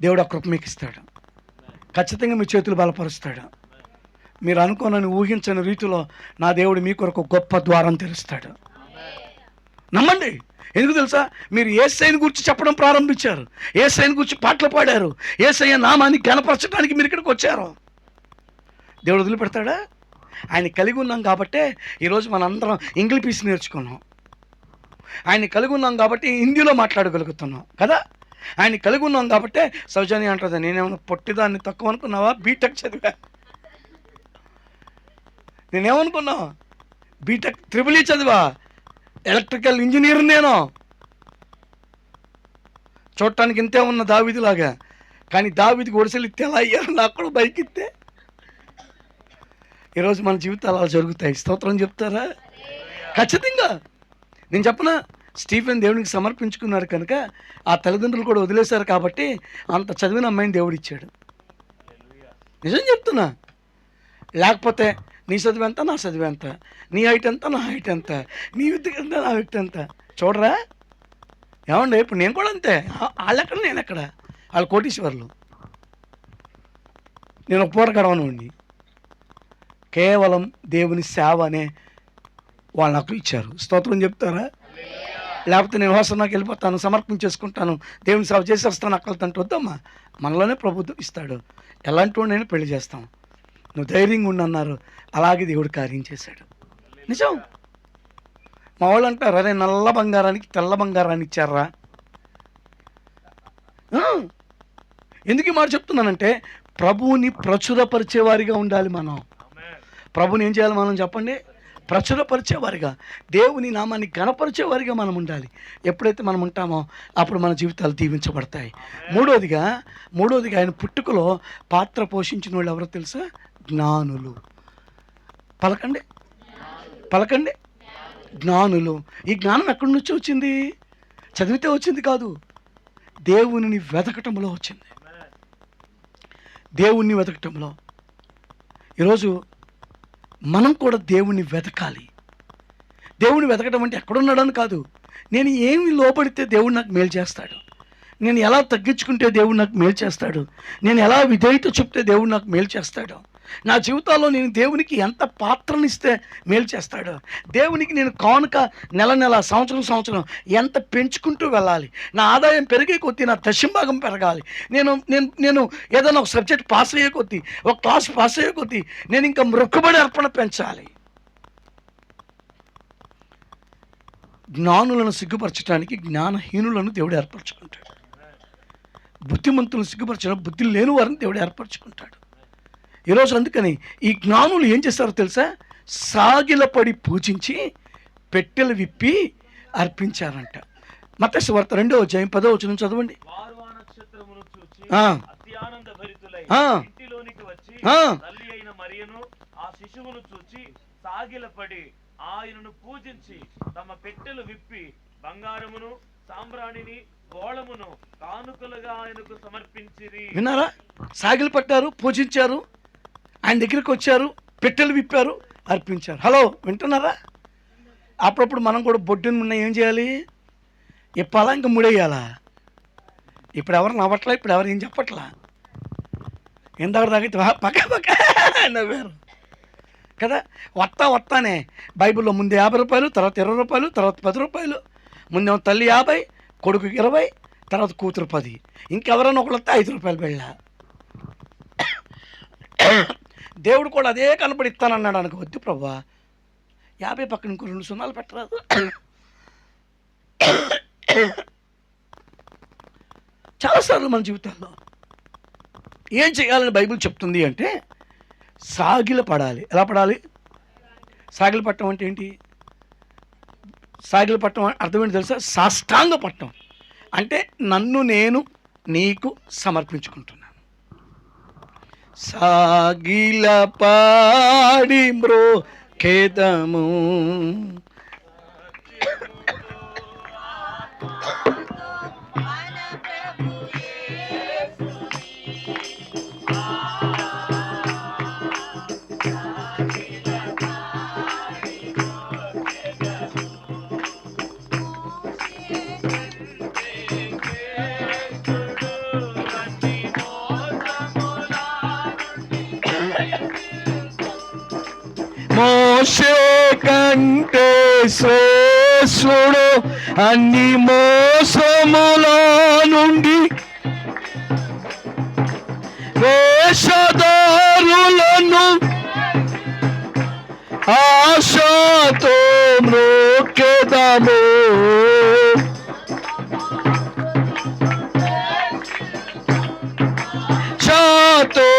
S1: దేవుడు ఆ కృప మీకు ఇస్తాడు. ఖచ్చితంగా మీ చేతులు బలపరుస్తాడు. మీరు అనుకోనని ఊహించని రీతిలో నా దేవుడు మీ కొరకు గొప్ప ద్వారం తెరుస్తాడు. నమ్మండి. ఎందుకు తెలుసా, మీరు యేసయ్యని గురించి చెప్పడం ప్రారంభించారు, యేసయ్యని గురించి పాటలు పాడారు, యేసయ్య నామాన్ని ఘనపరచడానికి మీరు ఇక్కడికి వచ్చారు. దేవుడు వదిలిపెడతాడా? ఆయన కలిగి ఉన్నాం కాబట్టే ఈరోజు మనందరం ఇంగ్లీష్ నేర్చుకున్నాం. ఆయన కలిగి ఉన్నాం కాబట్టి హిందీలో మాట్లాడగలుగుతున్నాం కదా. ఆయన కలిగి ఉన్నాం కాబట్టే సౌజన్య అంటుంది, నేనేమన్నా పొట్టిదాన్ని తక్కువ అనుకున్నావా, బీటెక్ చదివా. నేనేమనుకున్నావు, బీటెక్ ట్రిపుల్ ఈ చదివా, ఎలక్ట్రికల్ ఇంజనీర్. నేను చూడటానికి ఇంతే ఉన్న దావీదులాగా, కానీ దావీదుకి ఒడిసెలు ఇస్తే ఎలా అయ్యారు, నాకు కూడా బైక్ ఇస్తే. ఈరోజు మన జీవితాలు అలా జరుగుతాయి. స్తోత్రం చెప్తారా? ఖచ్చితంగా. నేను చెప్పనా, స్టీఫెన్ దేవునికి సమర్పించుకున్నాడు కనుక ఆ తల్లిదండ్రులు కూడా వదిలేశారు కాబట్టి అంత చదివిన అమ్మాయిని దేవుడు ఇచ్చాడు. నిజం చెప్తున్నా. లేకపోతే నీ చదువు ఎంత, నా చదువు ఎంత, నీ హైట్ ఎంత, నా హైట్ ఎంత, నీ విద్య ఎంత, నా విద్య ఎంత. చూడరా ఏమండి, ఇప్పుడు నేను కూడా అంతే. వాళ్ళెక్కడ నేను ఎక్కడ, వాళ్ళు కోటీశ్వర్లు, నేను ఒక పూట గడవనండి. కేవలం దేవుని సేవ అనే వాళ్ళు నాకు ఇచ్చారు. స్తోత్రం చెప్తారా? లేకపోతే నేను హోసనాకి వెళ్ళిపోతాను, సమర్పించేసుకుంటాను, దేవుని సేవ చేసి వస్తాను, అక్కలతంటే వద్దమ్మా. మనలోనే ప్రభుత్వం ఇస్తాడు. ఎలాంటి వాడినైనా పెళ్లి చేస్తాం. నువ్వు ధైర్యంగా ఉండన్నారు, అలాగే దేవుడు కార్యం చేశాడు. నిజం. మా వాళ్ళు అంటారు, అరే నల్ల బంగారానికి తెల్ల బంగారాన్ని ఇచ్చారా. ఎందుకు ఈ మాట చెప్తున్నానంటే, ప్రభువుని ప్రచురపరిచేవారిగా ఉండాలి మనం. ప్రభుని ఏం చేయాలి మనం చెప్పండి? ప్రచురపరిచేవారిగా, దేవుని నామాన్ని ఘనపరిచేవారిగా మనం ఉండాలి. ఎప్పుడైతే మనం ఉంటామో అప్పుడు మన జీవితాలు దీవించబడతాయి. మూడోదిగా ఆయన పుట్టుకలో పాత్ర పోషించిన వాళ్ళు ఎవరో తెలుసా? జ్ఞానులు. పలకండి జ్ఞానులు. ఈ జ్ఞానం ఎక్కడి నుంచి వచ్చింది? చదివితే వచ్చింది కాదు, దేవుని వెతకటంలో వచ్చింది. దేవుణ్ణి వెతకటంలో. ఈరోజు మనం కూడా దేవుణ్ణి వెతకాలి. దేవుణ్ణి వెతకడం అంటే ఎక్కడున్నాడని కాదు, నేను ఏమి లోపడితే దేవుడు నాకు మేలు చేస్తాడు, నేను ఎలా తగ్గించుకుంటే దేవుడు నాకు మేలు చేస్తాడు, నేను ఎలా విధేయత చెప్తే దేవుడు నాకు మేలు చేస్తాడు, నా జీవితంలో నేను దేవునికి ఎంత పాత్రనిస్తే మేలు చేస్తాడు, దేవునికి నేను కానుక నెల సంవత్సరం ఎంత పెంచుకుంటూ వెళ్ళాలి, నా ఆదాయం పెరిగే కొద్దీ నా దశంభాగం పెరగాలి, నేను ఏదైనా ఒక సబ్జెక్ట్ పాస్ అయ్యే కొద్దీ, ఒక క్లాస్ పాస్ అయ్యే కొద్దీ నేను ఇంకా మొక్కుబడి అర్పణ పెంచాలి. జ్ఞానులను సిగ్గుపరచడానికి జ్ఞానహీనులను దేవుడు ఏర్పరచుకుంటాడు. బుద్ధిమంతులను సిగ్గుపరచడం బుద్ధి లేని వారిని దేవుడు ఏర్పరచుకుంటాడు. ఈరోజు అందుకని ఈ జ్ఞానులు ఏం చేస్తారో తెలుసా? సాగిలపడి పూజించి పెట్టెలు విప్పి అర్పించారంట. మత్తయి సువార్త 2వ అధ్యాయం 10వ వచనం చదవండి.
S2: శిశువును చూచి సాగిలపడి ఆయనను పూజించి తమ పెట్టెలు విప్పి బంగారమును సాంబ్రాణిని గోళమును కానుకలుగా ఆయనకు సమర్పించిరి.
S1: విన్నారా? సాగిలు పట్టారు, పూజించారు, ఆయన దగ్గరికి వచ్చారు, పెట్టెలు విప్పారు, అర్పించారు. హలో, వింటున్నారా? అప్పుడప్పుడు మనం కూడా బొడ్డుని ఉన్న ఏం చేయాలి? ఇప్పాలా, ఇంకా ముడేయాలా? ఇప్పుడు ఎవరు నవ్వట్లా, ఇప్పుడు ఎవరు ఏం చెప్పట్లా. ఎంత తాగితే పక్క నవ్వారు కదా. వస్తానే బైబిల్లో ముందు 50 రూపాయలు, తర్వాత 20 రూపాయలు, తర్వాత 10 రూపాయలు, ముందేమో తల్లి 50, కొడుకు 20, తర్వాత కూతురు 10, ఇంకెవరైనా ఒకళ్ళు వస్తే 5 రూపాయలు వెళ్ళా. దేవుడు కూడా అదే కనపడి ఇస్తానన్నాడు అనుకో. వద్దు ప్రభువా, 50 పక్కన ఇంకో 2 సున్నాలు పెట్టరాదు. చాలాసార్లు మన జీవితాల్లో ఏం చేయాలని బైబిల్ చెప్తుంది అంటే, సాగిల పడాలి. ఎలా పడాలి? సాగిల పట్టడం అంటే ఏంటి? సాగిల పట్టడం అర్థమేంటి తెలుసా? సాష్టాంగ పట్టడం అంటే నన్ను నేను నీకు సమర్పించుకుంటున్నాను. సాగిల పాడి మ్రోకెదము. మోషే కంటే శ్రేష్ఠుడు అన్ని మోసముల నుండి వేషధారులను ఆశతో మ్రోకెదము. శాతో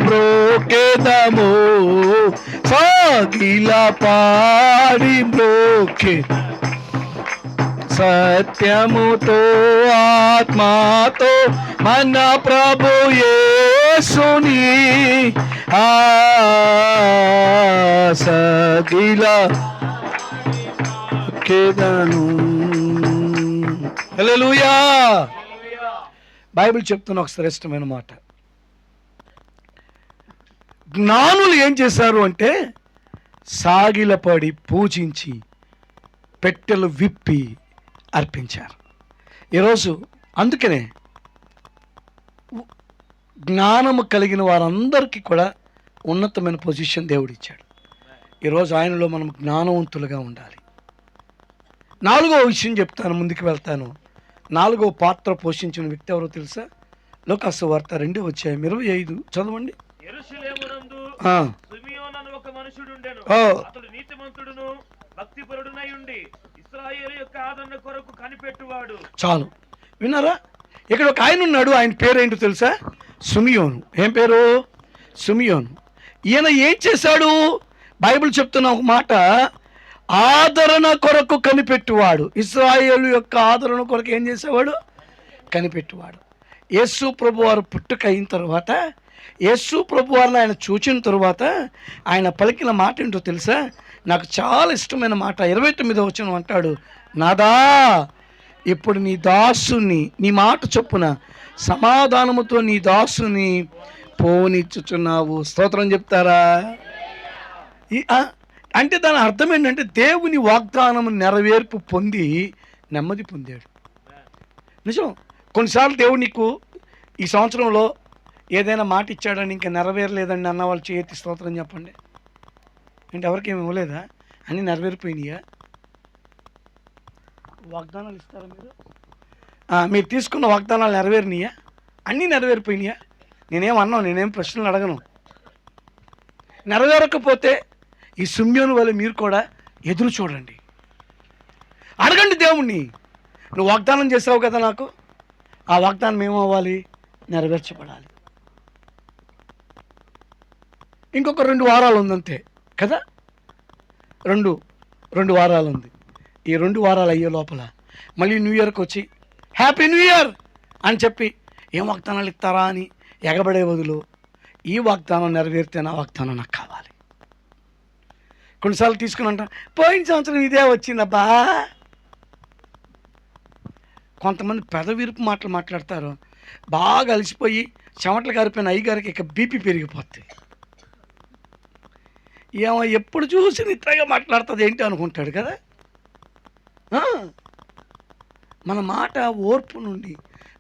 S1: మ్రోకెదము. సాగిల పాడి మ్రోకె సత్యముతో ఆత్మతో మన ప్రభు యేసుని సాగిల కేదను. హల్లెలూయా. బైబిల్ చెప్తున్న ఒక శ్రేష్టమైన మాట. జ్ఞానులు ఏం చేశారు అంటే సాగిలపడి పూజించి పెట్టెలు విప్పి అర్పించారు. ఈరోజు అందుకనే జ్ఞానము కలిగిన వారందరికీ కూడా ఉన్నతమైన పొజిషన్ దేవుడిచ్చాడు. ఈరోజు ఆయనలో మనం జ్ఞానవంతులుగా ఉండాలి. 4వ విషయం చెప్తాను, ముందుకు వెళ్తాను. 4వ పాత్ర పోషించిన వ్యక్తి ఎవరో తెలుసా? లూకాసు వార్త 2:25 చదవండి.
S2: యెరూషలేమునందు సిమియోను ఒక మనుషుడుండెను. అతడు నీతిమంతుడును భక్తిపరుడునై ఉండి ఇశ్రాయేలు యొక్క ఆదరణ కొరకు కనిపెట్టువాడు. చాలు,
S1: విన్నారా? ఇక్కడ ఒక ఆయన ఉన్నాడు. ఆయన పేరేంటో తెలుసా? సిమియోను. ఏం పేరు? సిమియోను. ఈయన ఏం చేశాడు? బైబిల్ చెప్తున్న ఒక మాట, ఆదరణ కొరకు కనిపెట్టువాడు. ఇశ్రాయేలు యొక్క ఆదరణ కొరకు ఏం చేసేవాడు? కనిపెట్టువాడు. యేసు ప్రభు వారు పుట్టుక అయిన తర్వాత, యేసు ప్రభు వారిని ఆయన చూచిన తరువాత ఆయన పలికిన మాట ఏంటో తెలుసా? నాకు చాలా ఇష్టమైన మాట. 29వ వచనం అంటాడు, నాదా ఇప్పుడు నీ దాసుని నీ మాట చొప్పున సమాధానముతో నీ దాసుని పోనిచ్చుచున్నావు. స్తోత్రం చెప్తారా? అంటే దాని అర్థం ఏంటంటే దేవుని వాగ్దానము నెరవేర్పు పొంది నెమ్మది పొందాడు. నిజం. కొన్నిసార్లు దేవుడు నీకు ఈ సంవత్సరంలో ఏదైనా మాట ఇచ్చాడని ఇంకా నెరవేరలేదండి అన్న వాళ్ళు చేతి స్తోత్రం చెప్పండి. అంటే ఎవరికి ఏమి ఇవ్వలేదా? అన్నీ నెరవేరిపోయినాయా? వాగ్దానాలు ఇస్తారా మీరు? మీరు తీసుకున్న వాగ్దానాలు నెరవేరినాయా? అన్నీ నెరవేరిపోయినాయా? నేనేం ప్రశ్నలు అడగను. నెరవేరకపోతే ఈ సిమియోను వల్ల మీరు కూడా ఎదురు చూడండి, అడగండి దేవుణ్ణి. నువ్వు వాగ్దానం చేసావు కదా నాకు, ఆ వాగ్దానం ఏమవ్వాలి? నెరవేర్చబడాలి. ఇంకొక 2 వారాలు ఉందంతే కదా. రెండు వారాలు ఉంది. ఈ 2 వారాలు అయ్యే లోపల మళ్ళీ న్యూ ఇయర్కి వచ్చి హ్యాపీ న్యూ ఇయర్ అని చెప్పి ఏం వాగ్దానాలు ఇస్తారా అని ఎగబడే బదులు ఈ వాగ్దానం నెరవేరితే నా వాగ్దానం నాకు కావాలి. కొన్నిసార్లు తీసుకుని అంటాం, పోయిన సంవత్సరం ఇదే వచ్చిందబ్బా. కొంతమంది పెదవిరుపు మాటలు మాట్లాడతారు. బాగా అలసిపోయి చెమటలు కారిపోయిన అయ్యగారికి ఇక బీపీ పెరిగిపోతుంది. ఏమో ఎప్పుడు చూసి నిద్రగా మాట్లాడుతుంది ఏంటి అనుకుంటాడు కదా. మన మాట ఓర్పు నుండి,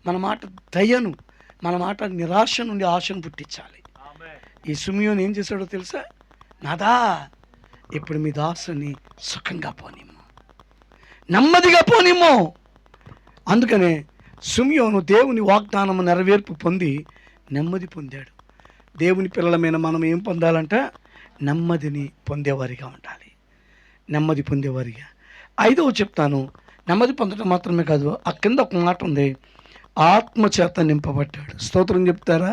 S1: మన మాట దయను, మన మాట నిరాశ నుండి ఆశను పుట్టించాలి. ఈ సిమియోను ఏం చేశాడో తెలుసా? నాదా ఇప్పుడు మీ దాసుని సుఖంగా పోనిమ్ము, నెమ్మదిగా పోనిమ్ము. అందుకనే సిమియోను దేవుని వాగ్దానము నెరవేర్పు పొంది నెమ్మది పొందాడు. దేవుని పిల్లలమైన మనం ఏం పొందాలంట? నెమ్మదిని పొందేవారిగా ఉండాలి. నెమ్మది పొందేవారిగా. 5వ చెప్తాను. నెమ్మది పొందడం మాత్రమే కాదు, ఆ కింద ఒక మాట ఉంది, ఆత్మచేత నింపబడ్డాడు. స్తోత్రం చెప్తారా?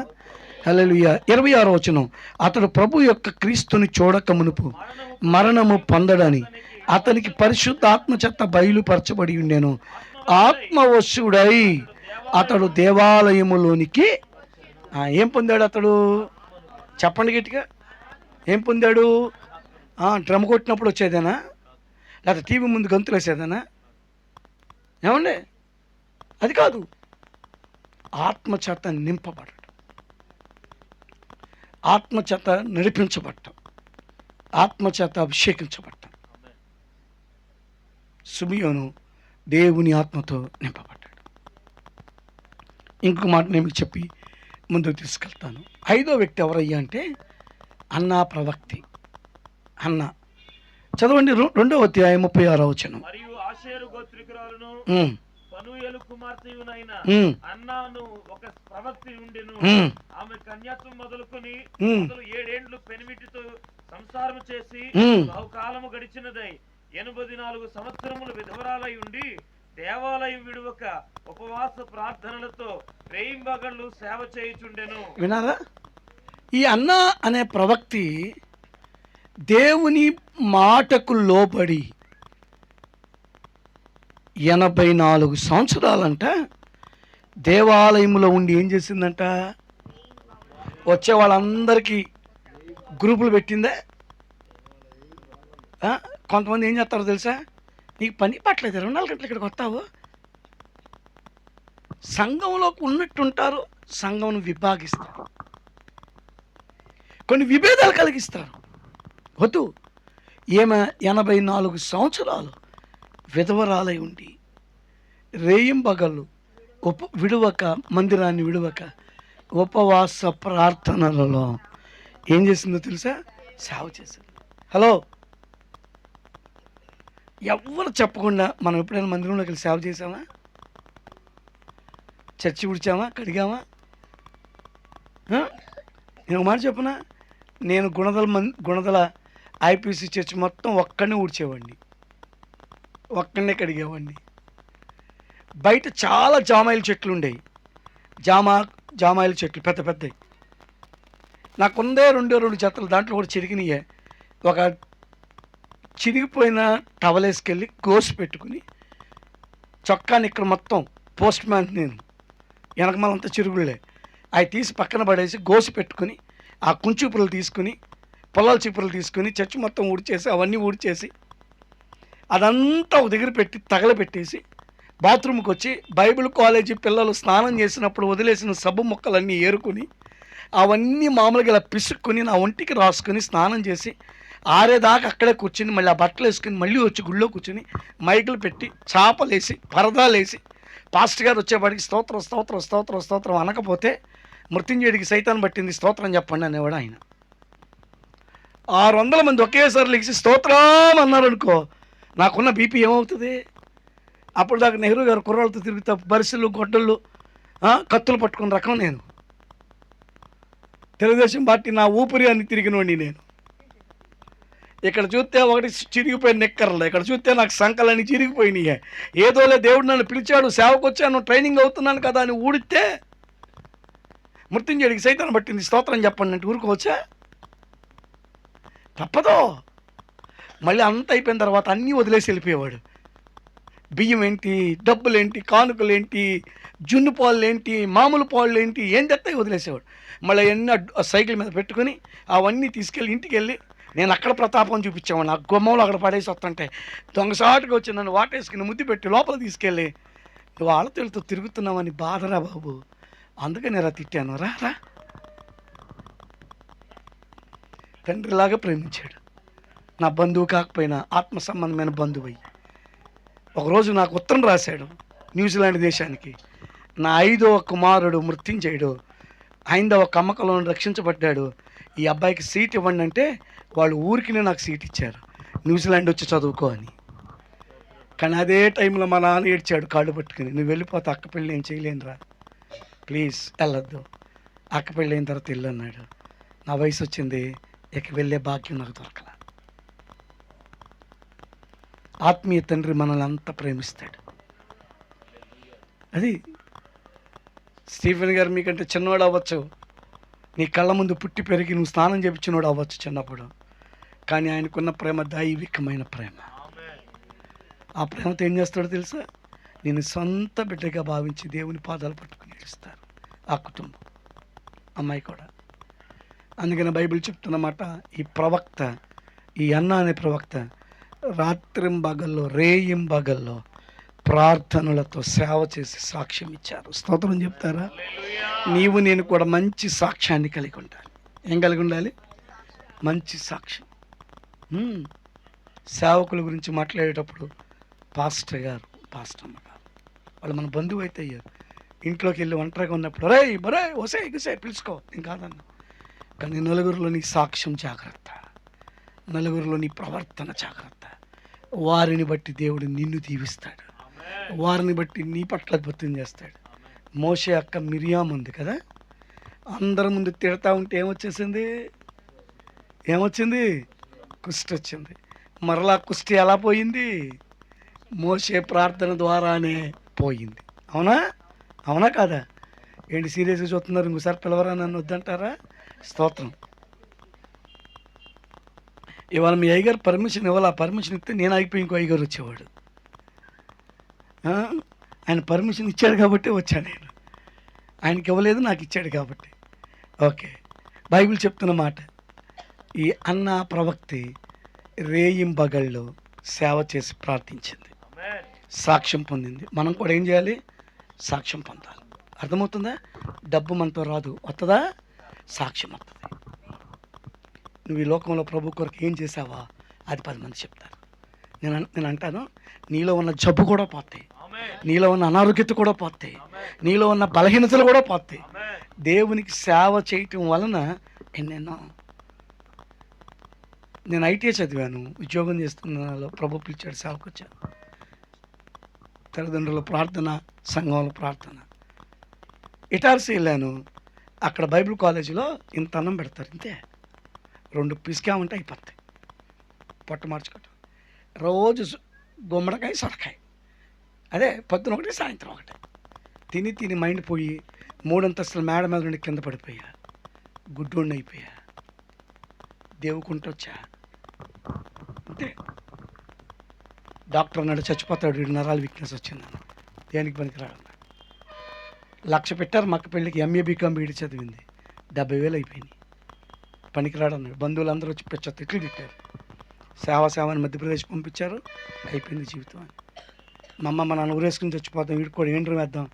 S1: హల్లెలూయా. 26వ వచనం, అతడు ప్రభు యొక్క క్రీస్తుని చూడక మునుపు మరణము పొందడని అతనికి పరిశుద్ధ ఆత్మచేత బయలుపరచబడి ఉండెను. ఆత్మవశుడై అతడు దేవాలయములోనికి ఏం పొందాడు? అతడు చెప్పండి గట్టిగా. ఏం పొందాడు? డ్రమ్ కొట్టినప్పుడు వచ్చేదేనా? లేకపోతే టీవీ ముందు గంతులు వేసేదేనా? ఏమండి? అది కాదు. ఆత్మచేత నింపబడటం, ఆత్మచేత నడిపించబడటం, ఆత్మచేత అభిషేకించబడటం. సిమియోను దేవుని ఆత్మతో నింపబడ్డాడు. ఇంకొక మాట నేను మీకు చెప్పి ముందుకు తీసుకెళ్తాను. 5వ వ్యక్తి ఎవరయ్యా అంటే అన్నా ప్రవక్తి. అన్న చదవండి 2వ అధ్యాయం 36వ వచనం.
S2: మరియు ఆషేరు గోత్రికురాలును పనూయేలు కుమార్తెయునైన అన్నాను ఒక ప్రవక్తి ఉండెను. ఆమె కన్యాత్వం మొదలుకొని 7 ఏండ్లు పెనిమిటితో సంసారము చేసి బహుకాలము గడిచినదై 84 సంవత్సరములు విధవరాలై ఉండి దేవాలయం విడువక ఉపవాస ప్రార్థనలతో రేయింబగళ్ళు సేవ చేయుచుండెను.
S1: వినారా? ఈ అన్న అనే ప్రవక్తి దేవుని మాటకు లోబడి 84 సంవత్సరాలంట దేవాలయంలో ఉండి ఏం చేసిందంట? వచ్చే వాళ్ళందరికీ గ్రూపులు పెట్టిందా? కొంతమంది ఏం చేస్తారో తెలుసా? నీకు పని పట్టలేదు, 24 గంటలు ఇక్కడికి వస్తావు. సంఘంలోకి ఉన్నట్టుంటారు, సంఘం విభాగిస్తారు, కొన్ని విభేదాలు కలిగిస్తారు. వద్దు. ఈమె 84 సంవత్సరాలు విధవరాలై ఉండి రేయింబగళ్ళు విడువక, మందిరాన్ని విడువక ఉపవాస ప్రార్థనలలో ఏం చేసిందో తెలుసా? సేవ చేసింది. హలో, ఎవరు చెప్పకుండా మనం ఎప్పుడైనా మందిరంలోకి వెళ్ళి సేవ చేసామా? చర్చి ఉడిచామా? కడిగామా? నేను ఒక మాట చెప్పనా? నేను గుణదల ఐపీసీ చర్చ్ మొత్తం ఒక్కడనే ఊడ్చేవాడిని, ఒక్కడనే కడిగేవాడిని. బయట చాలా జామాయిల చెట్లు ఉండేవి, జామాయిల చెట్లు పెద్ద పెద్దవి. నాకుందే 2 జతలు, దాంట్లో కూడా చిరిగినాయే. ఒక చిరిగిపోయిన టవలేసుకెళ్ళి గోసి పెట్టుకుని చొక్కాని ఇక్కడ మొత్తం పోస్ట్ మ్యాన్ నేను, వెనకమాలంతా చిరుగులే, అవి తీసి పక్కన పడేసి గోసి పెట్టుకుని ఆ కుంచీపురలు తీసుకుని, పొలాల చీపురలు తీసుకుని చర్చి మొత్తం ఊడ్చేసి, అవన్నీ ఊడ్చేసి అదంతా ఒక దగ్గర పెట్టి తగలబెట్టేసి బాత్రూమ్కి వచ్చి బైబిల్ కాలేజీ పిల్లలు స్నానం చేసినప్పుడు వదిలేసిన సబ్బు మొక్కలన్నీ ఏరుకుని అవన్నీ మామూలుగా ఇలా పిసుక్కుని నా ఒంటికి రాసుకుని స్నానం చేసి ఆరేదాకా అక్కడే కూర్చుని మళ్ళీ ఆ బట్టలు వేసుకుని మళ్ళీ వచ్చి గుళ్ళో కూర్చుని మైకులు పెట్టి చాపలేసి పరదాలేసి పాస్టర్ గారు వచ్చేవాడికి స్తోత్రం స్తోత్రం స్తోత్రం స్తోత్రం అనకపోతే మృత్యుంజయుడికి సైతాన్ని పట్టింది స్తోత్రం చెప్పండి అనేవాడు ఆయన. 600 మంది ఒకేసారి లెగిసి స్తోత్రం అన్నారనుకో, నాకున్న బీపీ ఏమవుతుంది? అప్పుడు దాకా నెహ్రూ గారు కుర్రాళ్ళతో తిరుగుతా బరిసెలు గొడ్డళ్ళు కత్తులు పట్టుకున్న రకం నేను. తెలుగుదేశం పార్టీ నా ఊపిరి అని తిరిగినోండి నేను. ఇక్కడ చూస్తే ఒకటి చిరిగిపోయిన నిక్కర్లు, ఇక్కడ చూస్తే నాకు సంకలన్నీ చిరిగిపోయినాయి. ఏదోలే దేవుడు నన్ను పిలిచాడు, సేవకు వచ్చాను, ట్రైనింగ్ అవుతున్నాను కదా అని ఊడితే మృత్యుంజయుడికి సైతాన్ని పట్టింది స్తోత్రం చెప్పండి అంటే ఊరుకోవచ్చా? తప్పదు. మళ్ళీ అంత అయిపోయిన తర్వాత అన్నీ వదిలేసి వెళ్ళిపోయేవాడు. బియ్యం ఏంటి, డబ్బులేంటి, కానుకలేంటి, జున్ను పాలు ఏంటి, మామూలు పాళ్ళు ఏంటి, ఏం తెస్తాయి వదిలేసేవాడు. మళ్ళీ అవన్నీ సైకిల్ మీద పెట్టుకుని అవన్నీ తీసుకెళ్ళి ఇంటికి వెళ్ళి నేను అక్కడ ప్రతాపం చూపించేవాడిని. ఆ గుమ్మంలో అక్కడ పడేసి వస్తుంటే దొంగసాటుగా వచ్చి నన్ను వాటేసుకుని ముద్దు పెట్టి లోపల తీసుకెళ్ళి నువ్వు ఆడతీళ్ళతో తిరుగుతున్నావని బాధరా బాబు, అందుకని రా తిట్టాను, రా రా. తండ్రిలాగా ప్రేమించాడు. నా బంధువు కాకపోయినా ఆత్మ సంబంధమైన బంధువు అయ్యి ఒకరోజు నాకు ఉత్తరం రాశాడు న్యూజిలాండ్ దేశానికి. నా 5వ కుమారుడు మృత్యుంజయుడు హైందవ కమ్మకంలో రక్షించబడ్డాడు, ఈ అబ్బాయికి సీట్ ఇవ్వండి అంటే వాళ్ళు ఊరికినే నాకు సీట్ ఇచ్చారు, న్యూజిలాండ్ వచ్చి చదువుకో అని. కానీ అదే టైంలో మా నాన్న ఏడ్చాడు కాళ్ళు పట్టుకుని, నువ్వు వెళ్ళిపోతే అక్క పెళ్ళి ఏం చేయలేనురా, ప్లీజ్ వెళ్ళొద్దు, అక్క పెళ్ళి అయిన తర్వాత వెళ్ళు అన్నాడు. నా వయసు వచ్చింది, ఇక వెళ్ళే భాగ్యం నాకు దొరకల. ఆత్మీయ తండ్రి మనల్ని అంత ప్రేమిస్తాడు. అది స్టీఫెన్ గారు మీకంటే చిన్నవాడు అవ్వచ్చు, నీ కళ్ళ ముందు పుట్టి పెరిగి నువ్వు స్నానం చేయించినోడు అవ్వచ్చు చిన్నప్పుడు, కానీ ఆయనకున్న ప్రేమ దైవికమైన ప్రేమ. ఆ ప్రేమతో ఏం చేస్తాడో తెలుసా? నేను సొంత బిడ్డగా భావించి దేవుని పాదాలు పట్టుకుని ఏడుస్తారు ఆ కుటుంబం. అమ్మాయి కూడా అందుకని బైబిల్ చెప్తున్నమాట, ఈ ప్రవక్త, ఈ అన్న అనే ప్రవక్త రాత్రింబగల్లో రేయింబగల్లో ప్రార్థనలతో సేవ చేసి సాక్ష్యం ఇచ్చారు. స్తోత్రం చెప్తారా?
S2: హల్లెలూయా.
S1: నీవు నేను కూడా మంచి సాక్ష్యాన్ని కలిగి ఉండాలి. ఏం కలిగి ఉండాలి? మంచి సాక్ష్యం. సేవకుల గురించి మాట్లాడేటప్పుడు పాస్టర్ గారు, పాస్టర్ అమ్మ గారు, వాళ్ళు మన బంధువు అయితే అయ్యారు. ఇంట్లోకి వెళ్ళి ఒంటరిగా ఉన్నప్పుడు రే బరే ఒసే ఎగుసే పిలుచుకో, నేను కాదన్నా. కానీ నలుగురిలో నీ సాక్ష్యం జాగ్రత్త, నలుగురిలో నీ ప్రవర్తన జాగ్రత్త. వారిని బట్టి దేవుడు నిన్ను దీవిస్తాడు, వారిని బట్టి నీ పట్ల అద్భుతం చేస్తాడు. మోషే అక్క మిరియాం ఉంది కదా, అందరి ముందు తిడతా ఉంటే ఏమొచ్చింది? కుష్టి వచ్చింది. మరలా కుష్టి ఎలా పోయింది? మోషే ప్రార్థన ద్వారానే పోయింది. అవునా కాదా? ఏంటి సీరియస్గా చూస్తున్నారు? ఇంకోసారి పిలవరా నన్ను, వద్దంటారా? స్తోత్రం. ఇవాళ మీ అయ్యగారు పర్మిషన్ ఇవ్వాలి. ఆ పర్మిషన్ ఇస్తే నేను ఆగిపోయి ఇంకో అయ్యగారు వచ్చేవాడు. ఆయన పర్మిషన్ ఇచ్చాడు కాబట్టి వచ్చాను నేను. ఆయనకి ఇవ్వలేదు, నాకు ఇచ్చాడు కాబట్టి. ఓకే, బైబిల్ చెప్తున్న మాట, ఈ అన్న ప్రవక్తి రేయింబగళ్ళు సేవ చేసి ప్రార్థించింది,
S2: ఆమేన్.
S1: సాక్ష్యం పొందింది. మనం కూడా ఏం చేయాలి? సాక్ష్యం పొందాలి. అర్థమవుతుందా? డబ్బు మనతో రాదు, వస్తుందా? సాక్ష్యం వస్తుంది. నువ్వు ఈ లోకంలో ప్రభు కొరకు ఏం చేసావా అది 10 మంది చెప్తారు. నేను అంటాను, నీలో ఉన్న జబ్బు కూడా పోతాయి,
S2: ఆమేన్.
S1: నీలో ఉన్న అనారోగ్యత కూడా పోతాయి,
S2: ఆమేన్.
S1: నీలో ఉన్న బలహీనతలు కూడా పోతాయి.
S2: ఆమేన్.
S1: దేవునికి సేవ చేయటం వలన ఎన్నెన్నో. నేను ఐటీఐ చదివాను, ఉద్యోగం చేస్తున్నాను, ప్రభు పిలిచాడు, సేవకు వచ్చాను. తల్లిదండ్రుల ప్రార్థన, సంఘంలో ప్రార్థన. ఇటార్సీ వెళ్ళాను, అక్కడ బైబిల్ కాలేజీలో ఇంత అన్నం పెడతారు, ఇంతే 2 పిసికామంటే అయిపోతాయి, పొట్ట మార్చుకోవటం. రోజు గుమ్మడికాయ సొరకాయ, అదే పొద్దున ఒకటి సాయంత్రం ఒకటి. తిని మైండ్ పోయి 3 అంతస్తుల మేడ మీద నుండి కింద పడిపోయా, గుడ్డోడిని అయిపోయా, దేవుకుంటొచ్చా. అంతే. డాక్టర్ అన్నాడు చచ్చిపోతాడు, 2 నరాలు వీక్నెస్ వచ్చిందని. దేనికి పనికిరాడు అన్నాడు. 1,00,000 పెట్టారు మక్క పెళ్ళికి, ఎంఏ బీకామ్ బీడీ చదివింది, 70,000 అయిపోయినాయి. పనికిరాడు అన్నాడు. బంధువులందరూ వచ్చి పెద్ద తిట్లు తిట్టారు. సేవ అని మధ్యప్రదేశ్ పంపించారు, అయిపోయింది జీవితం అని. మా అమ్మ మా నాన్న ఊరేసుకుని చచ్చిపోతాం, వీడికి కూడా ఏండ్రం వేద్దాం,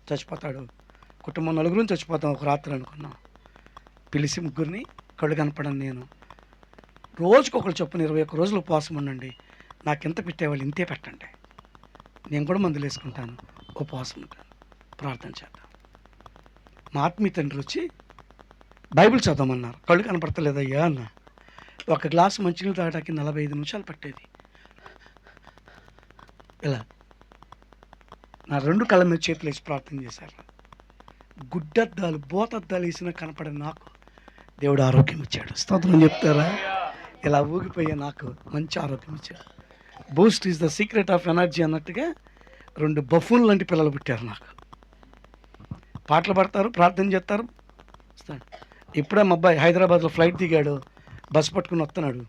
S1: చచ్చిపోతాడు, కుటుంబం నలుగురిని చచ్చిపోతాం ఒక రాత్రి అనుకున్నాం. పిలిచి ముగ్గురిని, కళ్ళు కనపడను నేను, రోజుకు ఒకరు చొప్పున 21 రోజులు ఉపవాసం ఉండండి, నాకు ఎంత పెట్టేవాళ్ళు ఇంతే పెట్టండి, నేను కూడా మందులు వేసుకుంటాను, ఉపవాసం ఉంటాను, ప్రార్థన చేద్దాం. మా ఆత్మీయ తండ్రి వచ్చి బైబిల్ చదవమన్నారు. కళ్ళు కనపడతలేదయ్యా అన్న. ఒక గ్లాసు మంచినీళ్ళు తాగడానికి 45 నిమిషాలు పట్టేది. ఇలా నా 2 కళ్ళ మీద చేతులు వేసి ప్రార్థన చేశారు. గుడ్డద్దాలు, బోతద్దాలు వేసినా కనపడే నాకు దేవుడు ఆరోగ్యం ఇచ్చాడు. స్తోత్రం చెప్తారా? ఇలా ఊగిపోయే నాకు మంచి ఆరోగ్యం ఇచ్చాడు. Boost is the secret of energy అన్నట్టుగా 2 బఫూన్ లాంటి పిల్లలు పుట్టారు నాకు. పాటలు పాడతారు, ప్రార్థన చేస్తారు. ఇప్పుడే మా అబ్బాయి హైదరాబాద్లో ఫ్లైట్ దిగాడు, బస్సు పట్టుకుని వస్తున్నాడు.